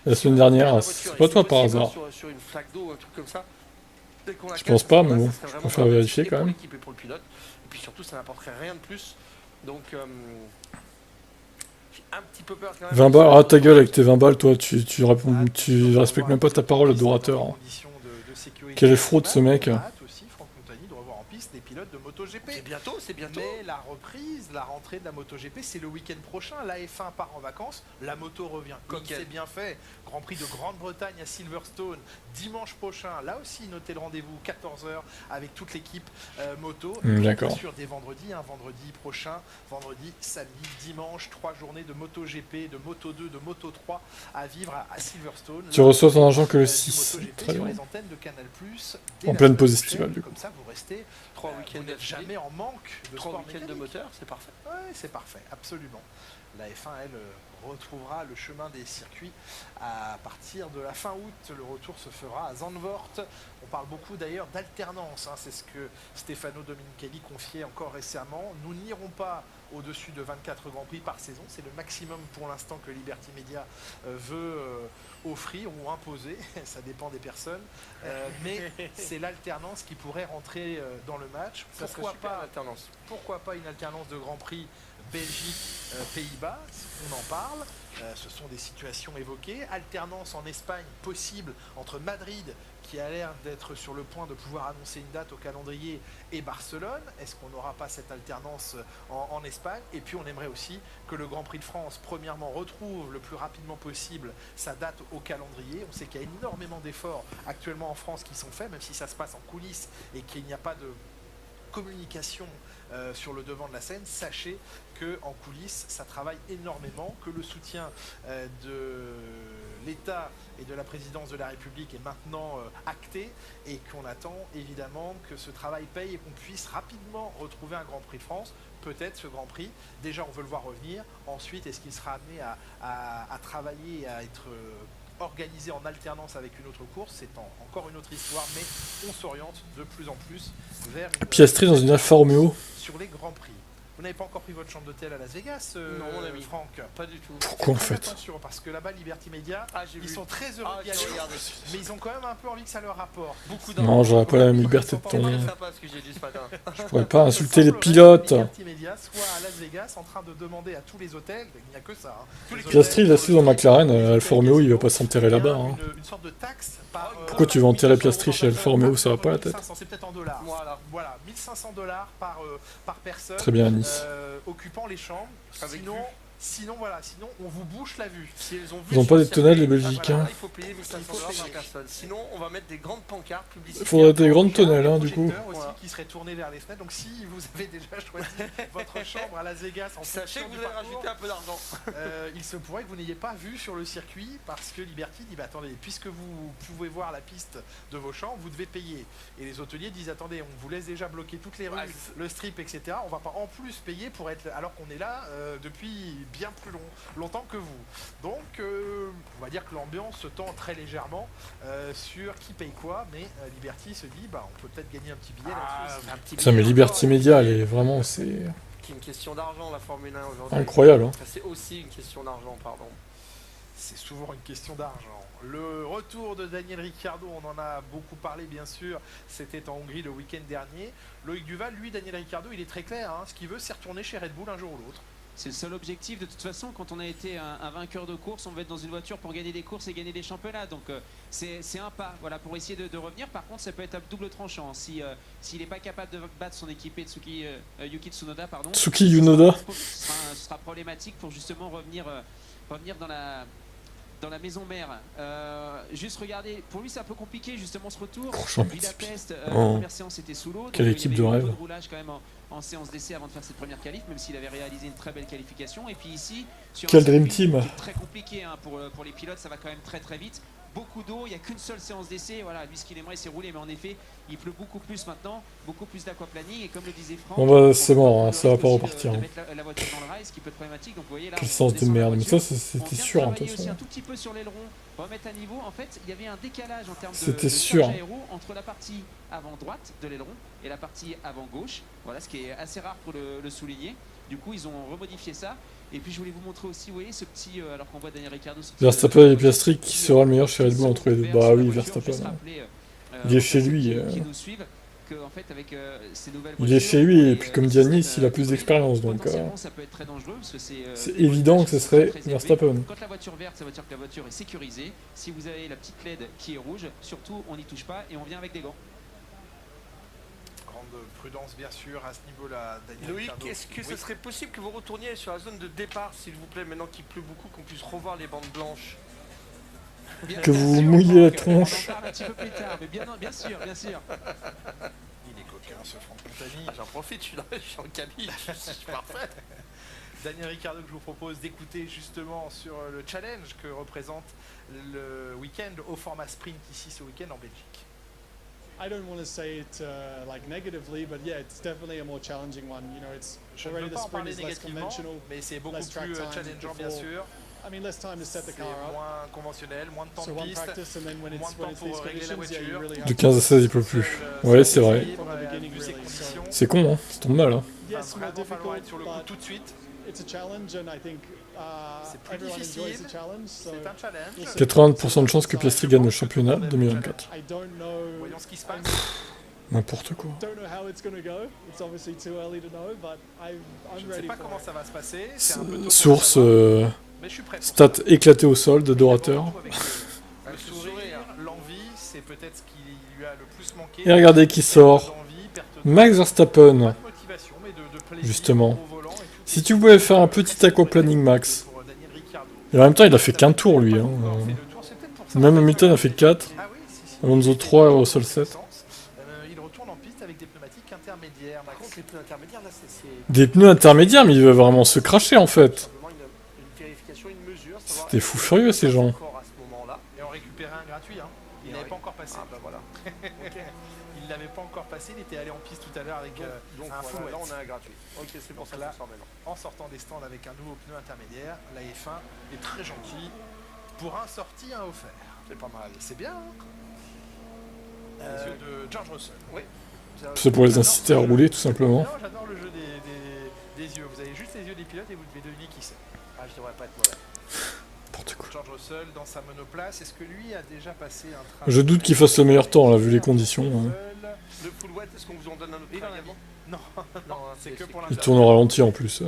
La semaine dernière, c'est pas toi par hasard.
Sur une flaque d'eau, un truc comme ça.
Je pense pas, mais bon, je préfère vérifier quand même.
Et pour le pilote. Et puis surtout, ça n'apporterait rien de plus. Donc, j'ai un petit peu peur quand même.
20 balles, ah ta gueule avec tes 20 balles, toi, tu respectes même pas ta parole d'orateur. Quelle fraude ce mec.
Des pilotes de MotoGP.
C'est bientôt, c'est bientôt.
Mais la reprise, la rentrée de la MotoGP, c'est le week-end prochain. La F1 part en vacances, la moto revient comme c'est bien fait. Grand Prix de Grande-Bretagne à Silverstone dimanche prochain. Là aussi, notez le rendez-vous 14h avec toute l'équipe moto.
D'accord.
Bien sûr, des vendredis, vendredi prochain, vendredi, samedi, dimanche, 3 journées de MotoGP, de Moto2, de Moto3 à vivre à Silverstone.
Tu reçois ton argent que le 6. Très
sur
bien.
les antennes de Canal+,
En pleine pause estivale, du coup.
Comme ça, vous restez
3 week-ends
vous n'êtes jamais en manque de
3
sport
week-ends de moteur, c'est parfait.
Ouais, c'est parfait, absolument. La F1, elle, retrouvera le chemin des circuits à partir de la fin août. Le retour se fera à Zandvoort. On parle beaucoup d'ailleurs d'alternance, hein. C'est ce que Stefano Domenicali confiait encore récemment. Nous n'irons pas au-dessus de 24 Grands Prix par saison. C'est le maximum pour l'instant que Liberty Media veut offrir ou imposer. Ça dépend des personnes. Mais c'est l'alternance qui pourrait rentrer dans le match. Pourquoi pas une alternance de Grand Prix Belgique, Pays-Bas, on en parle, ce sont des situations évoquées. Alternance en Espagne possible entre Madrid, qui a l'air d'être sur le point de pouvoir annoncer une date au calendrier, et Barcelone. Est-ce qu'on n'aura pas cette alternance en Espagne? Et puis on aimerait aussi que le Grand Prix de France, premièrement, retrouve le plus rapidement possible sa date au calendrier. On sait qu'il y a énormément d'efforts actuellement en France qui sont faits, même si ça se passe en coulisses et qu'il n'y a pas de communication sur le devant de la scène. Sachez que en coulisses, ça travaille énormément, que le soutien de l'État et de la présidence de la République est maintenant acté et qu'on attend évidemment que ce travail paye et qu'on puisse rapidement retrouver un Grand Prix de France. Peut-être ce Grand Prix, déjà on veut le voir revenir. Ensuite, est-ce qu'il sera amené à travailler, à être organisé en alternance avec une autre course? C'est encore une autre histoire, mais on s'oriente de plus en plus vers
Piastri dans une Alfa Romeo.
Sur les Grands Prix. Vous n'avez pas encore pris votre chambre d'hôtel à Las Vegas,
non, mon ami.
Franck?
Pas du tout.
Pourquoi en fait?
Attention, parce que là-bas, Liberty Media, ils sont très heureux d'y aller, mais ils ont quand même un peu envie que ça leur rapporte.
Non, j'aurais pas la même liberté de ton.
Sympa ce que j'ai dit ce matin.
Je pourrais pas insulter les pilotes.
Liberty Media, soit à Las Vegas, en train de demander à tous les hôtels, il n'y a que ça. Hein,
Piastri, il a su dans McLaren, Alfa Romeo, il va pas s'enterrer là-bas. Hein.
Une sorte de taxe par,
Pourquoi tu veux enterrer Piastri chez Alfa Romeo? Ça va pas la tête.
C'est peut-être en dollars. Voilà, 1500 $ par personne.
Très bien à Nice.
Occupant les chambres. Sinon, on vous bouche la vue.
Si
ils ont pas des tonnelles, les Belgiques.
Voilà, il faut payer 1500 $ par personne. Sinon, on va mettre des grandes pancartes publicitaires.
Il faudrait des grandes tonnelles, hein, du coup.
Aussi qui seraient tournées vers les fenêtres. Donc, si vous avez déjà choisi votre chambre à Las Vegas,
sachez que vous allez rajouter un peu d'argent.
Il se pourrait que vous n'ayez pas vu sur le circuit parce que Liberty dit attendez, puisque vous pouvez voir la piste de vos chambres, vous devez payer. Et les hôteliers disent attendez, on vous laisse déjà bloquer toutes les rues, le strip, etc. On va pas en plus payer pour être alors qu'on est là depuis bien plus longtemps que vous. Donc on va dire que l'ambiance se tend très légèrement sur qui paye quoi, mais Liberty se dit on peut peut-être gagner un petit billet là-dessus.
Putain, mais Liberty Media, elle est vraiment, c'est
une question d'argent, la Formule 1 aujourd'hui.
Incroyable. Hein.
C'est aussi une question d'argent, pardon.
C'est souvent une question d'argent. Le retour de Daniel Ricciardo, on en a beaucoup parlé bien sûr, c'était en Hongrie le week-end dernier. Loïc Duval, lui, Daniel Ricciardo, il est très clair, hein, ce qu'il veut c'est retourner chez Red Bull un jour ou l'autre.
C'est le seul objectif. De toute façon, quand on a été un vainqueur de course, on veut être dans une voiture pour gagner des courses et gagner des championnats. Donc c'est un pas pour essayer de revenir. Par contre, ça peut être à double tranchant. S'il n'est pas capable de battre son équipier Yuki Tsunoda,
Tsuki Yunoda,
ce sera problématique pour justement revenir dans la maison mère. Juste regarder, pour lui c'est un peu compliqué justement ce retour. Budapest, la première séance était sous l'eau.
Quelle équipe de rêve.
Il y avait un peu de roulage quand même en séance d'essai avant de faire cette première qualif, même s'il avait réalisé une très belle qualification. Et puis ici, sur
quel Dream Team.
Très compliqué hein, pour les pilotes, ça va quand même très très vite. Beaucoup d'eau, il n'y a qu'une seule séance d'essai. Voilà, lui ce qu'il aimerait c'est rouler, mais en effet il pleut beaucoup plus maintenant, beaucoup plus d'aquaplaning et comme le disait Franck,
c'est mort, hein, ça va pas repartir.
De mettre la voiture dans le rail, ce qui peut être problématique. Donc vous voyez là,
quel sens de merde, mais ça c'était sûr en tout cas.
Aussi un tout petit peu sur l'aileron, remettre à niveau. En fait, il y avait un décalage en termes
de
charge aéro entre la partie avant droite de l'aileron et la partie avant gauche. Voilà, ce qui est assez rare pour le souligner. Du coup, ils ont remodifié ça. Et puis je voulais vous montrer aussi, vous voyez ce petit, alors qu'on voit Daniel Ricciardo.
Verstappen et Piastri, qui sera le meilleur chez Red Bull entre les deux? Bah oui, Verstappen. Il est chez lui.
En fait, avec, ces nouvelles
Il est
voitures,
chez lui, et puis comme dit Anis, il a plus d'expérience, donc
ça peut être très dangereux parce que
c'est évident que ce serait Verstappen.
Quand la voiture verte, ça veut dire que la voiture est sécurisée. Si vous avez la petite LED qui est rouge, surtout on n'y touche pas et on vient avec des gants.
Grande prudence bien sûr à ce niveau-là.
Loïc, est-ce que ce serait possible que vous retourniez sur la zone de départ, s'il vous plaît, maintenant qu'il pleut beaucoup, qu'on puisse revoir les bandes blanches?
Que vous vous mouillez la tronche.
On en parle un petit peu plus tard, mais bien sûr, bien sûr.
Il est coquin ce Franck Montagny.
J'en profite, je suis en cabine, je suis parfait.
Daniel Ricciardo, que je vous propose d'écouter justement sur le challenge que représente le week-end au format sprint ici ce week-end en Belgique.
I don't want to say it like negatively, but yeah, it's definitely a more challenging one. You know, it's
Je ne
already
veux
the
pas en
sprint
parler
is less
négativement,
conventional,
mais c'est beaucoup
less track
plus
time
challengeant bien
before.
sûr.
I mean, less time to set the
C'est
car up.
moins conventionnel, moins de temps
So
de
one
piste,
practice, and then when
moins
it's
de temps pour
these
régler la
conditions, yeah, you
voiture.
really have
De
to
15 à 16, il peut plus. Ouais, c'est vrai.
from the beginning,
Vu ses
really. So
conditions.
C'est con, hein. Ça tombe mal, hein.
yes, more
Vraiment falloir être
difficult,
sur le coup
but
tout de suite.
it's a challenge, and I think
C'est plus
everyone enjoys
difficile.
the challenge. So
C'est un challenge.
we'll see.
80% de chances que Piastri gagne le championnat 2024.
I don't know.
Voyons ce qui se passe.
N'importe quoi.
Don't know how it's going to go. It's obviously too early to know, but
Je
I'm
ne sais
ready
pas
for
comment
it.
ça va se passer. C'est un peu tôt pour
Source,
savoir, mais je suis prêt pour ça.
stats éclaté au sol d'adorateurs.
Avec le sourire, l'envie, c'est peut-être ce qui lui a le plus manqué.
Et regardez qui sort.
D'envie, perte de
Max Verstappen.
motivation, mais de plaisir
Justement.
au volant et tout.
Si tu pouvais faire un petit aquaplaning, Max.
Pour Daniel Ricciardo.
Et en même temps, il a fait qu'un tour, lui. Hein.
Fait le tour, c'est peut-être pour ça.
Même Hamilton a fait 4.
Ah oui, si.
Alonso 3 et Russell 7.
Il retourne en piste avec des pneumatiques intermédiaires.
Par contre, les pneus intermédiaires, là, c'est
Des pneus intermédiaires, mais il veut vraiment se cracher, en fait.
simplement une vérification, une mesure. savoir
C'était fou furieux, ces gens.
encore à ce moment-là.
Et on récupérait un gratuit. Hein. Il
Et
n'avait
on
pas encore passé.
Ah bah voilà.
Il l'avait pas encore passé. Il était allé en piste tout à l'heure avec
Donc
un full
voilà, là
wet.
on a un gratuit. Ok, c'est pour
Donc
ça
là,
qu'on sort maintenant.
en sortant des stands avec un nouveau pneu intermédiaire, la F1 est très gentille. Pour un sorti, un offert.
C'est pas mal.
C'est bien. Hein. Les yeux de George Russell.
Oui.
C'est pour les inciter à rouler, tout simplement.
Non, j'adore le jeu des yeux. Vous avez juste les yeux des pilotes et vous devez deviner qui c'est.
Ah, je devrais pas être mauvais.
N'importe quoi.
George Russell dans sa monoplace. Est-ce que lui a déjà passé un train?
Je doute qu'il fasse le meilleur temps, là, vu les conditions. Hein.
Le full wet, est-ce qu'on vous en donne un autre
Il en a
également?
Non, non, c'est que pour
Il
l'intermédiaire.
tourne au ralenti, en plus.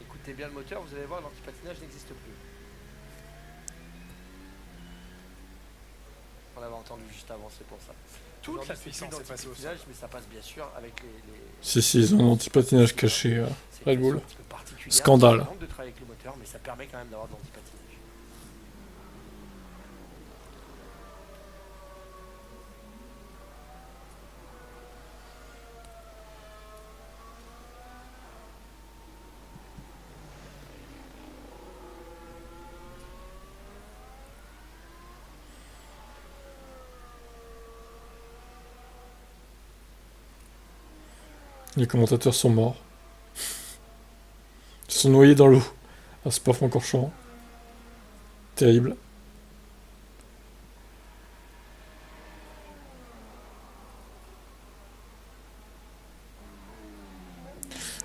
Écoutez bien le moteur, vous allez voir, l'antipatinage n'existe plus. On l'avait entendu juste avant, c'est pour ça.
Toute
Aujourd'hui,
la
c'est
puissance
plus
est passée au sol.
d'antipatinage, mais ça passe bien sûr avec les...
Si, ils ont un anti-patinage caché à
c'est
Red
une
Bull.
question un petit peu particulière.
Scandale.
Ça demande de travailler avec le moteur, mais ça permet quand même d'avoir de l'antipatinage.
Les commentateurs sont morts. Ils sont noyés dans l'eau. À Spa-Francorchamps. Terrible.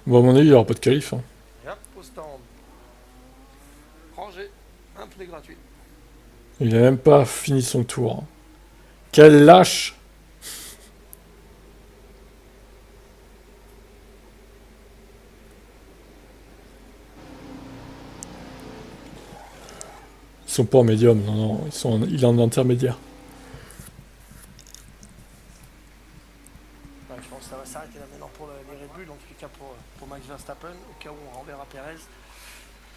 Bon, à mon avis, il n'y aura pas de qualif. Hein.
Et hop, au stand. Rangé, un pneu gratuit.
Il n'a même pas fini son tour. Hein. Quel lâche! Ils sont pas en médium, non, il est en intermédiaire.
Ouais, je pense que ça va s'arrêter là maintenant pour les Red Bull, en tout cas pour Max Verstappen, au cas où on renverra Perez.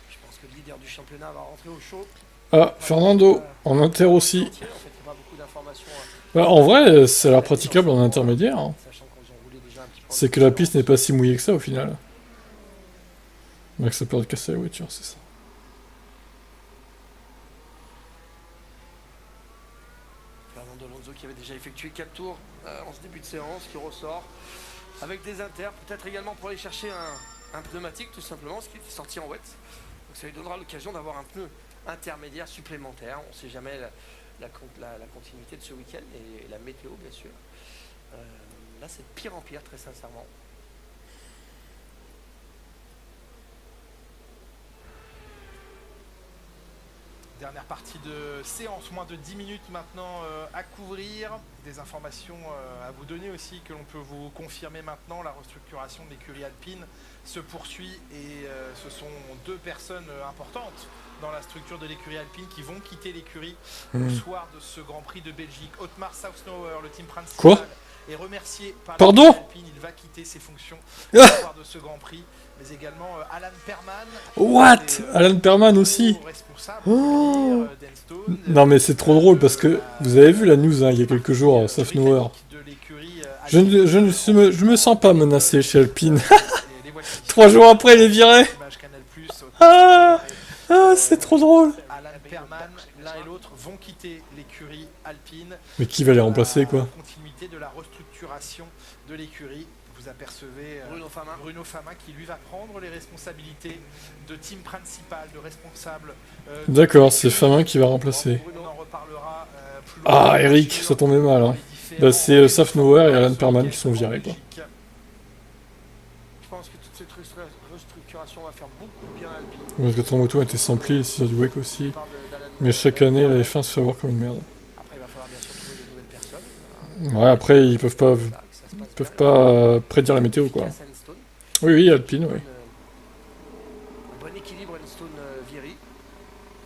Je pense que le leader du championnat va rentrer au chaud.
Ah, Fernando, en inter aussi.
En fait, il n'y a pas beaucoup d'informations.
Bah, en vrai, ça a l'air praticable en intermédiaire. Hein.
Sachant qu'ils ont roulé déjà un petit peu.
C'est que la piste n'est pas si mouillée que ça au final. Max a peur de casser la voiture, c'est ça.
Fernando Alonso qui avait déjà effectué 4 tours en ce début de séance, qui ressort avec des inters, peut-être également pour aller chercher un pneumatique tout simplement, ce qui était sorti en wet. Donc ça lui donnera l'occasion d'avoir un pneu intermédiaire supplémentaire. On ne sait jamais la continuité de ce week-end et la météo bien sûr. Là, c'est de pire en pire, très sincèrement.
Dernière partie de séance, moins de 10 minutes maintenant à couvrir. Des informations à vous donner aussi que l'on peut vous confirmer maintenant. La restructuration de l'écurie alpine se poursuit et ce sont 2 personnes importantes dans la structure de l'écurie alpine qui vont quitter l'écurie au soir de ce Grand Prix de Belgique. Otmar Sausnauer, le team principal, est remercié par l'écurie alpine. Il va quitter ses fonctions au soir de ce Grand Prix. Mais également Alan Perman.
What? Alan Perman aussi. Oh. Non mais c'est trop drôle parce que vous avez vu la news hein, il y a quelques jours, Sausnauer. Je me sens pas menacé chez Alpine. 3 jours après il est viré. Ah, c'est trop drôle.
Alan Perman, l'un et l'autre vont quitter l'écurie alpine.
Mais qui va les remplacer quoi?
Continuité de la restructuration de l'écurie. Vous apercevez Bruno Fama qui lui va prendre les responsabilités de team principal, de responsable.
D'accord, c'est Fama qui va remplacer.
On en reparlera plus
Ah, Eric, ça tombait mal. Hein. Bah, c'est Sausnauer et Alan Perman qui sont virés. Quoi.
Je pense que toute cette restructuration va faire beaucoup de bien à Alpine.
Parce que ton moto était samplé ici sur du WEC aussi. Mais chaque année, la F1 se fait avoir comme une merde.
Après, il va falloir bien sûr trouver de nouvelles personnes.
Ouais, après, ils peuvent pas prédire la météo, quoi. Oui, Alpine, oui.
Bon équilibre Enstone-Viry.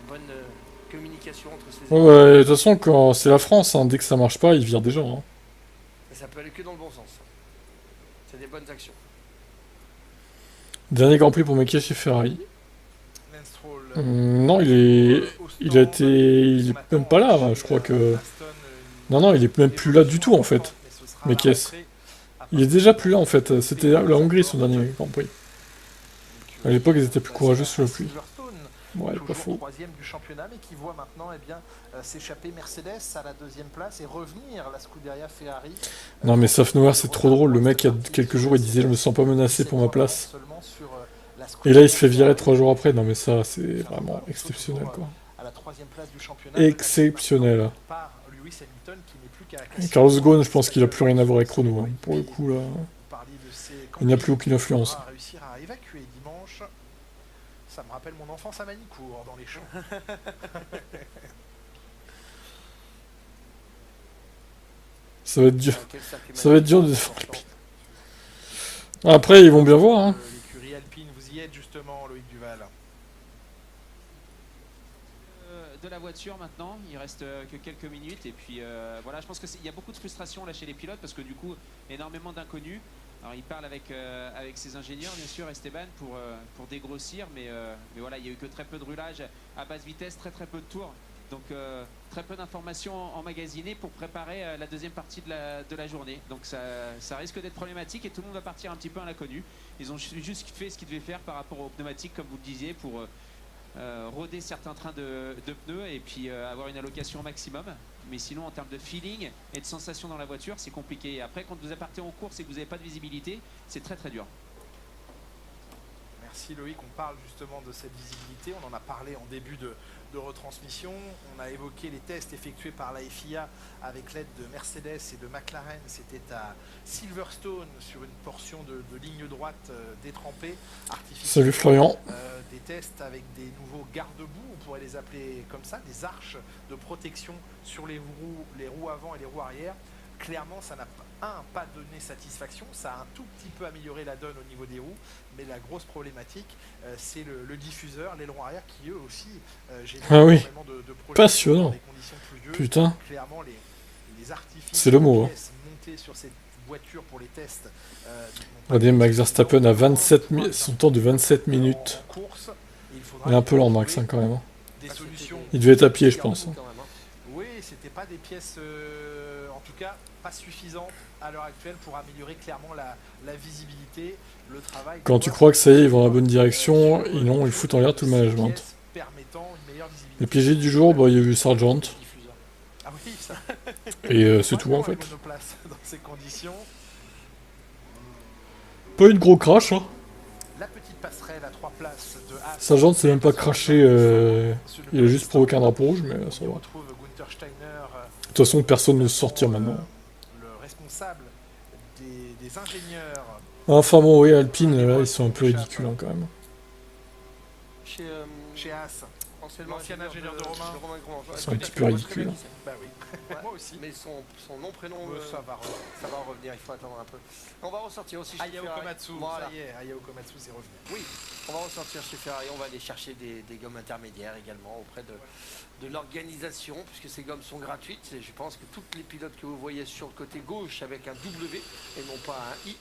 Bonne communication entre ces
Ouais, de toute façon, quand c'est la France, hein, dès que ça marche pas, ils virent des gens. Hein.
Et ça peut aller que dans le bon sens. C'est des bonnes actions.
Dernier Grand Prix pour Mekia chez Ferrari. Non, il est même pas là, je crois que... Non, il est même plus là du tout, en fait. Mekies. Il est déjà plus là, en fait. C'était la Hongrie, son dernier Grand Prix. À l'époque, ils étaient plus courageux sous la pluie. Ouais, pas faux.
Troisième du championnat, mais qui voit maintenant s'échapper Mercedes à la 2e place et revenir la Scuderia Ferrari.
Non, mais Sausnauer, c'est trop drôle. Le mec, il y a quelques jours, il disait « Je me sens pas menacé pour ma place ». Et là, il se fait virer 3 jours après. Non, mais ça, c'est vraiment exceptionnel, quoi. Exceptionnel. Et Carlos Ghosn, je pense qu'il a plus rien à voir avec Renault. Hein. Pour le coup, là, il n'y a plus aucune influence.
Réussir à évacuer dimanche. Ça me rappelle mon enfance à Manicourt, dans les champs.
Ça va être dur. Ça va être dur de défendre Alpine. Après, ils vont bien voir. Hein.
L'écurie Alpine, vous y êtes justement, Loïc Duval.
De la voiture maintenant, il reste que quelques minutes et puis voilà, je pense qu'il y a beaucoup de frustration là chez les pilotes parce que du coup, énormément d'inconnus. Alors il parle avec ses ingénieurs bien sûr, Esteban, pour dégrossir, mais voilà, il n'y a eu que très peu de roulage à basse vitesse, très peu de tours. Donc très peu d'informations emmagasinées pour préparer la deuxième partie de la journée. Donc ça risque d'être problématique et tout le monde va partir un petit peu à l'inconnu. Ils ont juste fait ce qu'ils devaient faire par rapport aux pneumatiques, comme vous le disiez, pour roder certains trains de pneus et puis avoir une allocation au maximum. Mais sinon, en termes de feeling et de sensation dans la voiture, c'est compliqué. Après, quand vous partez en course et que vous n'avez pas de visibilité, c'est très dur.
Merci Loïc, on parle justement de cette visibilité, on en a parlé en début de retransmission, on a évoqué les tests effectués par la FIA avec l'aide de Mercedes et de McLaren, c'était à Silverstone sur une portion de ligne droite détrempée, artificielle.
Salut Florian.
Des tests avec des nouveaux garde-boue, on pourrait les appeler comme ça, des arches de protection sur les roues avant et les roues arrière. Clairement, ça n'a pas donné satisfaction, ça a un tout petit peu amélioré la donne au niveau des roues, mais la grosse problématique, c'est le diffuseur, l'aileron arrière qui eux aussi génèrent énormément de problèmes
passionnant.
dans des conditions pluvieuses.
Putain.
Clairement, les artifices
c'est le mot.
montés sur cette voiture pour les tests.
Regardez, Max Verstappen a son temps de 27 minutes. Il est un peu lent, Max, hein, quand même. Il devait être à pied, je pense.
Oui, c'était pas des pièces, en tout cas, pas suffisantes à l'heure actuelle pour améliorer clairement la visibilité, le travail.
Quand tu crois que ça y est, ils vont dans la bonne direction, ils foutent en l'air tout le management. Les piégés du jour, il y a eu Sargent.
Ah oui, ça.
Et c'est tout en fait.
Dans ces conditions.
Pas eu de gros crash. Hein.
La petite passerelle à 3 places de Haas.
Sargent s'est même pas craché, il a juste provoqué un drapeau rouge, mais ça va. De toute façon, personne ne se sortir maintenant.
Le responsable des ingénieurs.
Enfin bon, oui, Alpine, là, ils sont un peu ridicules hein, quand même.
Chez As. L'ancien ingénieur de Romain.
Ils sont un petit peu ridicules.
Bah oui.
Ouais,
Moi aussi.
Mais son nom, prénom,
ça va
en revenir, il faut attendre un peu. On va ressortir aussi chez
Ayao
Ferrari.
Komatsu,
Voilà.
ça y est, Ayao Komatsu c'est revenu.
Oui, on va ressortir chez Ferrari, on va aller chercher des gommes intermédiaires également auprès de l'organisation, puisque ces gommes sont gratuites. Et je pense que tous les pilotes que vous voyez sur le côté gauche avec un W et non pas un I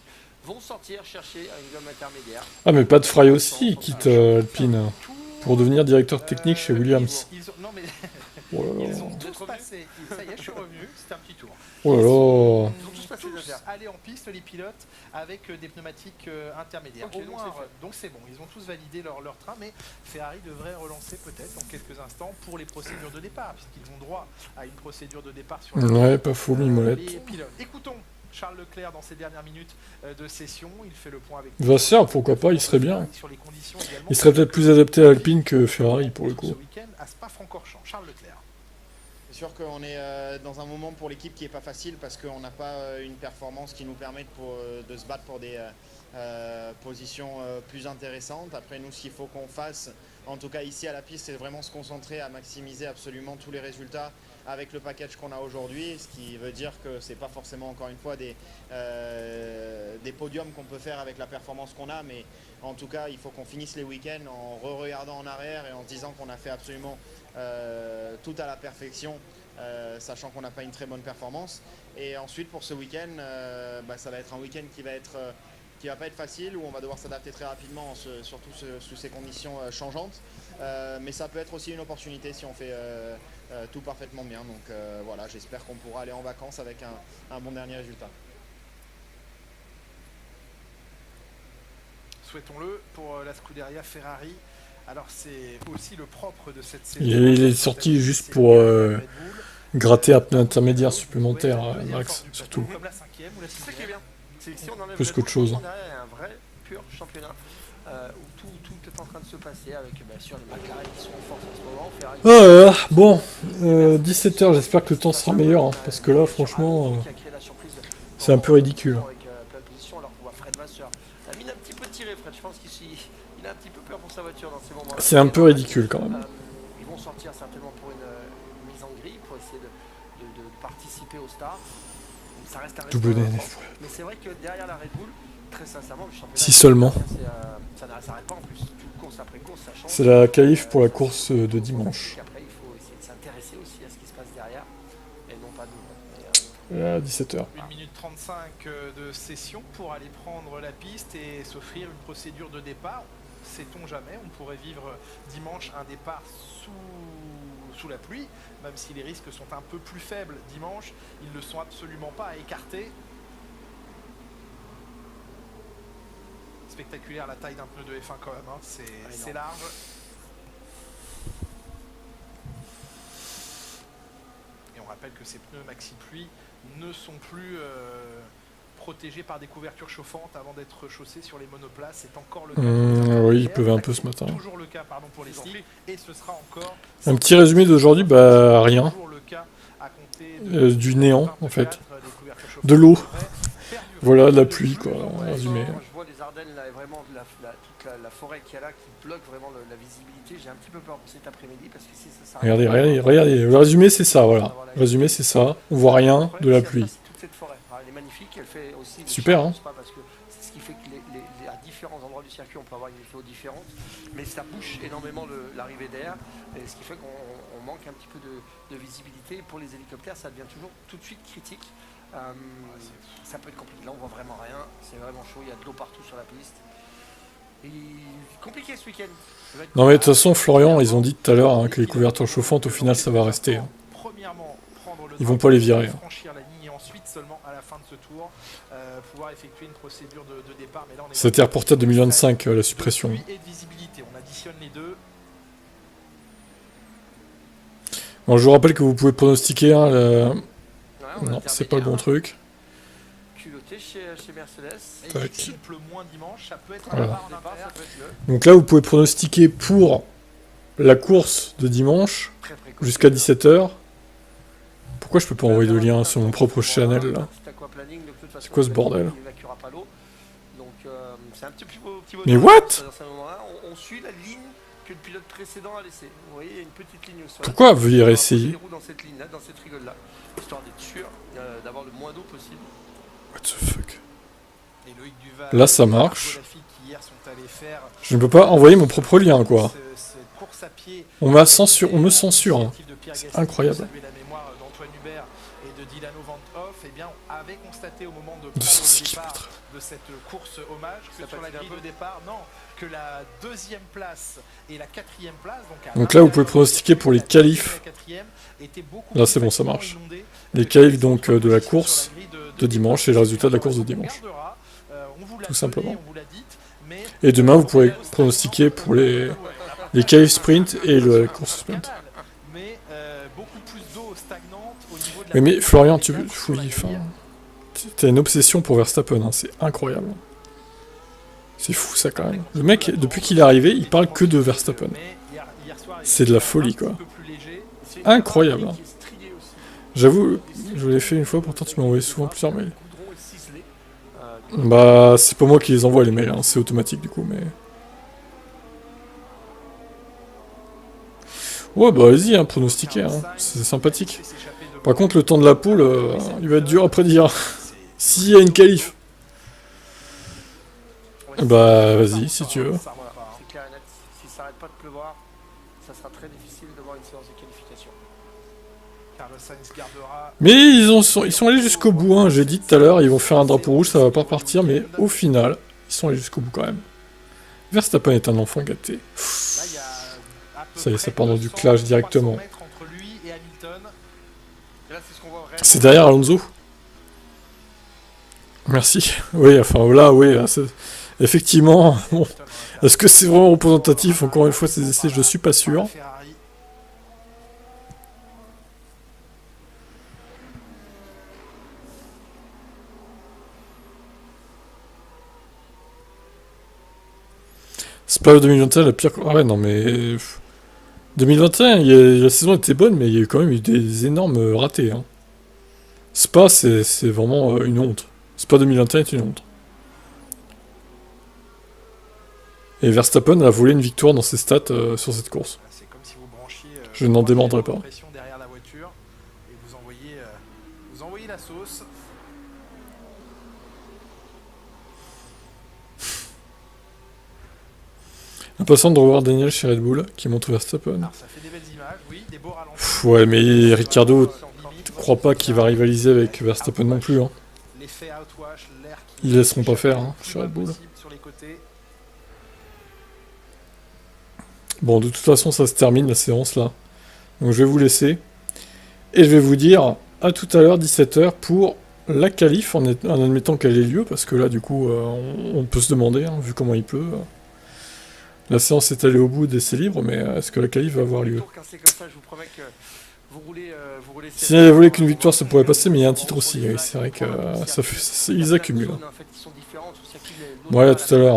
vont sortir chercher une gomme intermédiaire.
Ah mais pas de Fry aussi, il quitte Alpine pour devenir directeur technique chez Williams.
Non mais
Oh là là.
ils ont tous passé. Ça y est, je suis revenu. C'était un petit tour.
Oh là là.
Ils ont tous allé en piste les pilotes avec des pneumatiques intermédiaires.
Okay,
Au moins, donc c'est bon. Ils ont tous validé leur train, mais Ferrari devrait relancer peut-être dans quelques instants pour les procédures de départ, puisqu'ils ont droit à une procédure de départ sur
Ouais, pas faux,
les
Mimolette.
pilotes. Écoutons Charles Leclerc dans ses dernières minutes de session. Il fait le point avec
Vasseur, pourquoi pas, il serait bien.
sur les conditions également.
Il serait peut-être plus adapté à Alpine que Ferrari pour le
Ce
coup.
week-end à Spa-Francorchamps. Charles Leclerc.
C'est sûr qu'on est dans un moment pour l'équipe qui n'est pas facile parce qu'on n'a pas une performance qui nous permette de se battre pour des positions plus intéressantes. Après nous, ce qu'il faut qu'on fasse, en tout cas ici à la piste, c'est vraiment se concentrer à maximiser absolument tous les résultats avec le package qu'on a aujourd'hui, ce qui veut dire que c'est pas forcément encore une fois des podiums qu'on peut faire avec la performance qu'on a, mais en tout cas il faut qu'on finisse les week-ends en regardant en arrière et en se disant qu'on a fait absolument tout à la perfection, sachant qu'on n'a pas une très bonne performance. Et ensuite pour ce week-end, ça va être un week-end qui va pas être facile, où on va devoir s'adapter très rapidement, surtout sous ces conditions changeantes. Mais ça peut être aussi une opportunité si on fait tout parfaitement bien. Donc voilà, j'espère qu'on pourra aller en vacances avec un bon dernier résultat.
Souhaitons-le pour la Scuderia Ferrari. Alors c'est aussi le propre de cette saison.
Il est sorti juste pour gratter un pneu intermédiaire supplémentaire, Max, surtout.
Comme la cinquième ou la
C'est ça qui est bien. C'est si on enlève
Plus qu'autre chose.
Derrière, il y a un vrai pur championnat où tout est en train de se passer avec bien sûr les McLaren qui sont en force en ce moment. Ferrari.
Bon, 17h, j'espère que le temps sera meilleur, hein, parce que là, franchement, c'est un peu ridicule.
Avec plein de positions, alors qu'on voit Fred Vasseur. La mine a un petit peu tiré, Fred. Je pense qu'il a un petit peu peur pour sa voiture dans ces moments-là.
C'est un peu ridicule quand même.
Ils vont sortir certainement pour une mise en grille pour essayer de participer au start. Ça reste un
Double DNF.
Mais c'est vrai que derrière la Red Bull, très sincèrement, le championnat.
Si seulement.
Ça ne s'arrête pas en plus. Course après course, ça change.
C'est la qualif pour la course de dimanche.
Après, il faut essayer de s'intéresser aussi à ce qui se passe derrière et non pas nous.
À 17h.
1 minute 35 de session pour aller prendre la piste et s'offrir une procédure de départ. Sait-on jamais, on pourrait vivre dimanche un départ sous la pluie, même si les risques sont un peu plus faibles dimanche, ils ne sont absolument pas à écarter. Spectaculaire la taille d'un pneu de F1 quand même, hein. C'est large. Et on rappelle que ces pneus maxi pluie ne sont plus protégés par des couvertures chauffantes avant d'être chaussés sur les monoplaces. C'est encore le cas.
Oui, il pleuvait un peu ce matin.
Toujours le cas, pardon, pour les slicks. Et ce sera encore
Un petit résumé d'aujourd'hui, rien. Du néant en fait. De l'eau. Voilà, de la pluie quoi, résumé.
Je vois les Ardennes là, et vraiment toute la forêt qu'il y a là qui bloque vraiment la visibilité. J'ai un petit peu peur pour cet après-midi parce que si ça s'arrête.
Regardez, le résumé c'est ça, voilà. Le résumé c'est ça, on voit rien de la pluie.
Toute cette forêt, elle est magnifique, elle fait aussi
super, hein.
Parce que c'est ce qui fait que à différents endroits du circuit on peut avoir une météo différente, mais ça bouche énormément l'arrivée d'air, et ce qui fait qu'on manque un petit peu de visibilité. Pour les hélicoptères, ça devient toujours tout de suite critique. Ça peut être compliqué. Là, on voit vraiment rien. C'est vraiment chaud. Il y a de l'eau partout sur la piste. Et compliqué ce week-end.
Non mais de toute façon, Florian, ils ont dit tout à l'heure hein, que les couvertures chauffantes, au final, ça va rester. Hein. Ils vont pas les virer. Hein.
Ensuite, seulement à la fin de ce tour, pouvoir effectuer une procédure de départ. Mais là,
C'était reporté à 2025, la suppression.
Et de visibilité. On additionne les deux.
Bon, je vous rappelle que vous pouvez pronostiquer. Hein, non, c'est pas le bon truc.
Culotté chez Mercedes.
S'il pleut moins dimanche, ça peut être un
voilà.
départ en intérieur.
Donc là, vous pouvez pronostiquer pour la course de dimanche jusqu'à 17h. Pourquoi je peux pas envoyer de lien sur mon propre channel là? C'est quoi ce bordel? Mais what?
On suit la ligne que le pilote précédent a laissée. Vous voyez, il y a une petite ligne au sol.
Pourquoi veuillez réessayer?
Dans cette ligne-là, dans cette rigole-là, histoire d'être sûr d'avoir le moins d'eau possible.
What the fuck? Là ça marche. Je ne peux pas envoyer mon propre lien quoi. On me censure. Hein. C'est incroyable. 206 km.
De cette course hommage que sur la grille de départ, non, que la deuxième place et la quatrième place.
Donc là vous pouvez pronostiquer pour les qualifs. Là c'est bon, ça marche. Les qualifs donc de la course de dimanche et le résultat de la course de dimanche. Tout simplement. Et demain vous pourrez pronostiquer pour les qualifs sprint et la course sprint. Mais Florian, tu fouilles, enfin... T'as une obsession pour Verstappen, hein, c'est incroyable. C'est fou ça quand même. Le mec, depuis qu'il est arrivé, il parle que de Verstappen. C'est de la folie quoi. Incroyable. Hein. J'avoue, je l'ai fait une fois, pourtant tu m'as envoyé souvent plusieurs mails. Bah, c'est pas moi qui les envoie les mails, hein, c'est automatique du coup, mais... Ouais, bah vas-y, hein, pronostiquer, hein, c'est sympathique. Par contre, le temps de la poule, il va être dur à prédire. S'il y a une qualif. Bah vas-y, si tu veux.
C'est clair et net. Si ça n'arrête pas de pleuvoir, ça sera très difficile de voir une séance de qualification.
Mais ils sont allés jusqu'au bout, hein. J'ai dit tout à l'heure, ils vont faire un drapeau rouge, ça va pas partir, mais au final, ils sont allés jusqu'au bout quand même. Verstappen est un enfant gâté. Ça y est, ça part dans du clash directement. C'est derrière Alonso. Merci. Oui, enfin là, oui, effectivement, bon. Est-ce que c'est vraiment représentatif? Encore une fois, ces essais, je suis pas sûr. Spa 2021, la pire... Ah ouais, non mais... 2021, la saison était bonne, mais il y a eu quand même eu des énormes ratés. Hein. Spa, c'est vraiment une honte. Spa 2021 est une honte. Et Verstappen a volé une victoire dans ses stats sur cette course. Je n'en démordrai pas. Impatient de revoir Daniel chez Red Bull qui montre Verstappen. Ouais, mais Ricciardo, je crois pas qu'il va rivaliser avec Verstappen non plus. Hein. Ils laisseront pas faire hein, chez Red Bull. Bon, de toute façon, ça se termine la séance là. Donc je vais vous laisser. Et je vais vous dire à tout à l'heure, 17h, pour la qualif, en admettant qu'elle ait lieu, parce que là, du coup, on peut se demander, hein, vu comment il pleut. La séance est allée au bout d'essais libres, mais est-ce que la qualif va avoir lieu? Si elle voulait qu'une victoire, ça pourrait passer, mais il y a un titre aussi. Oui, c'est vrai que ils accumulent. Ouais, à tout à l'heure.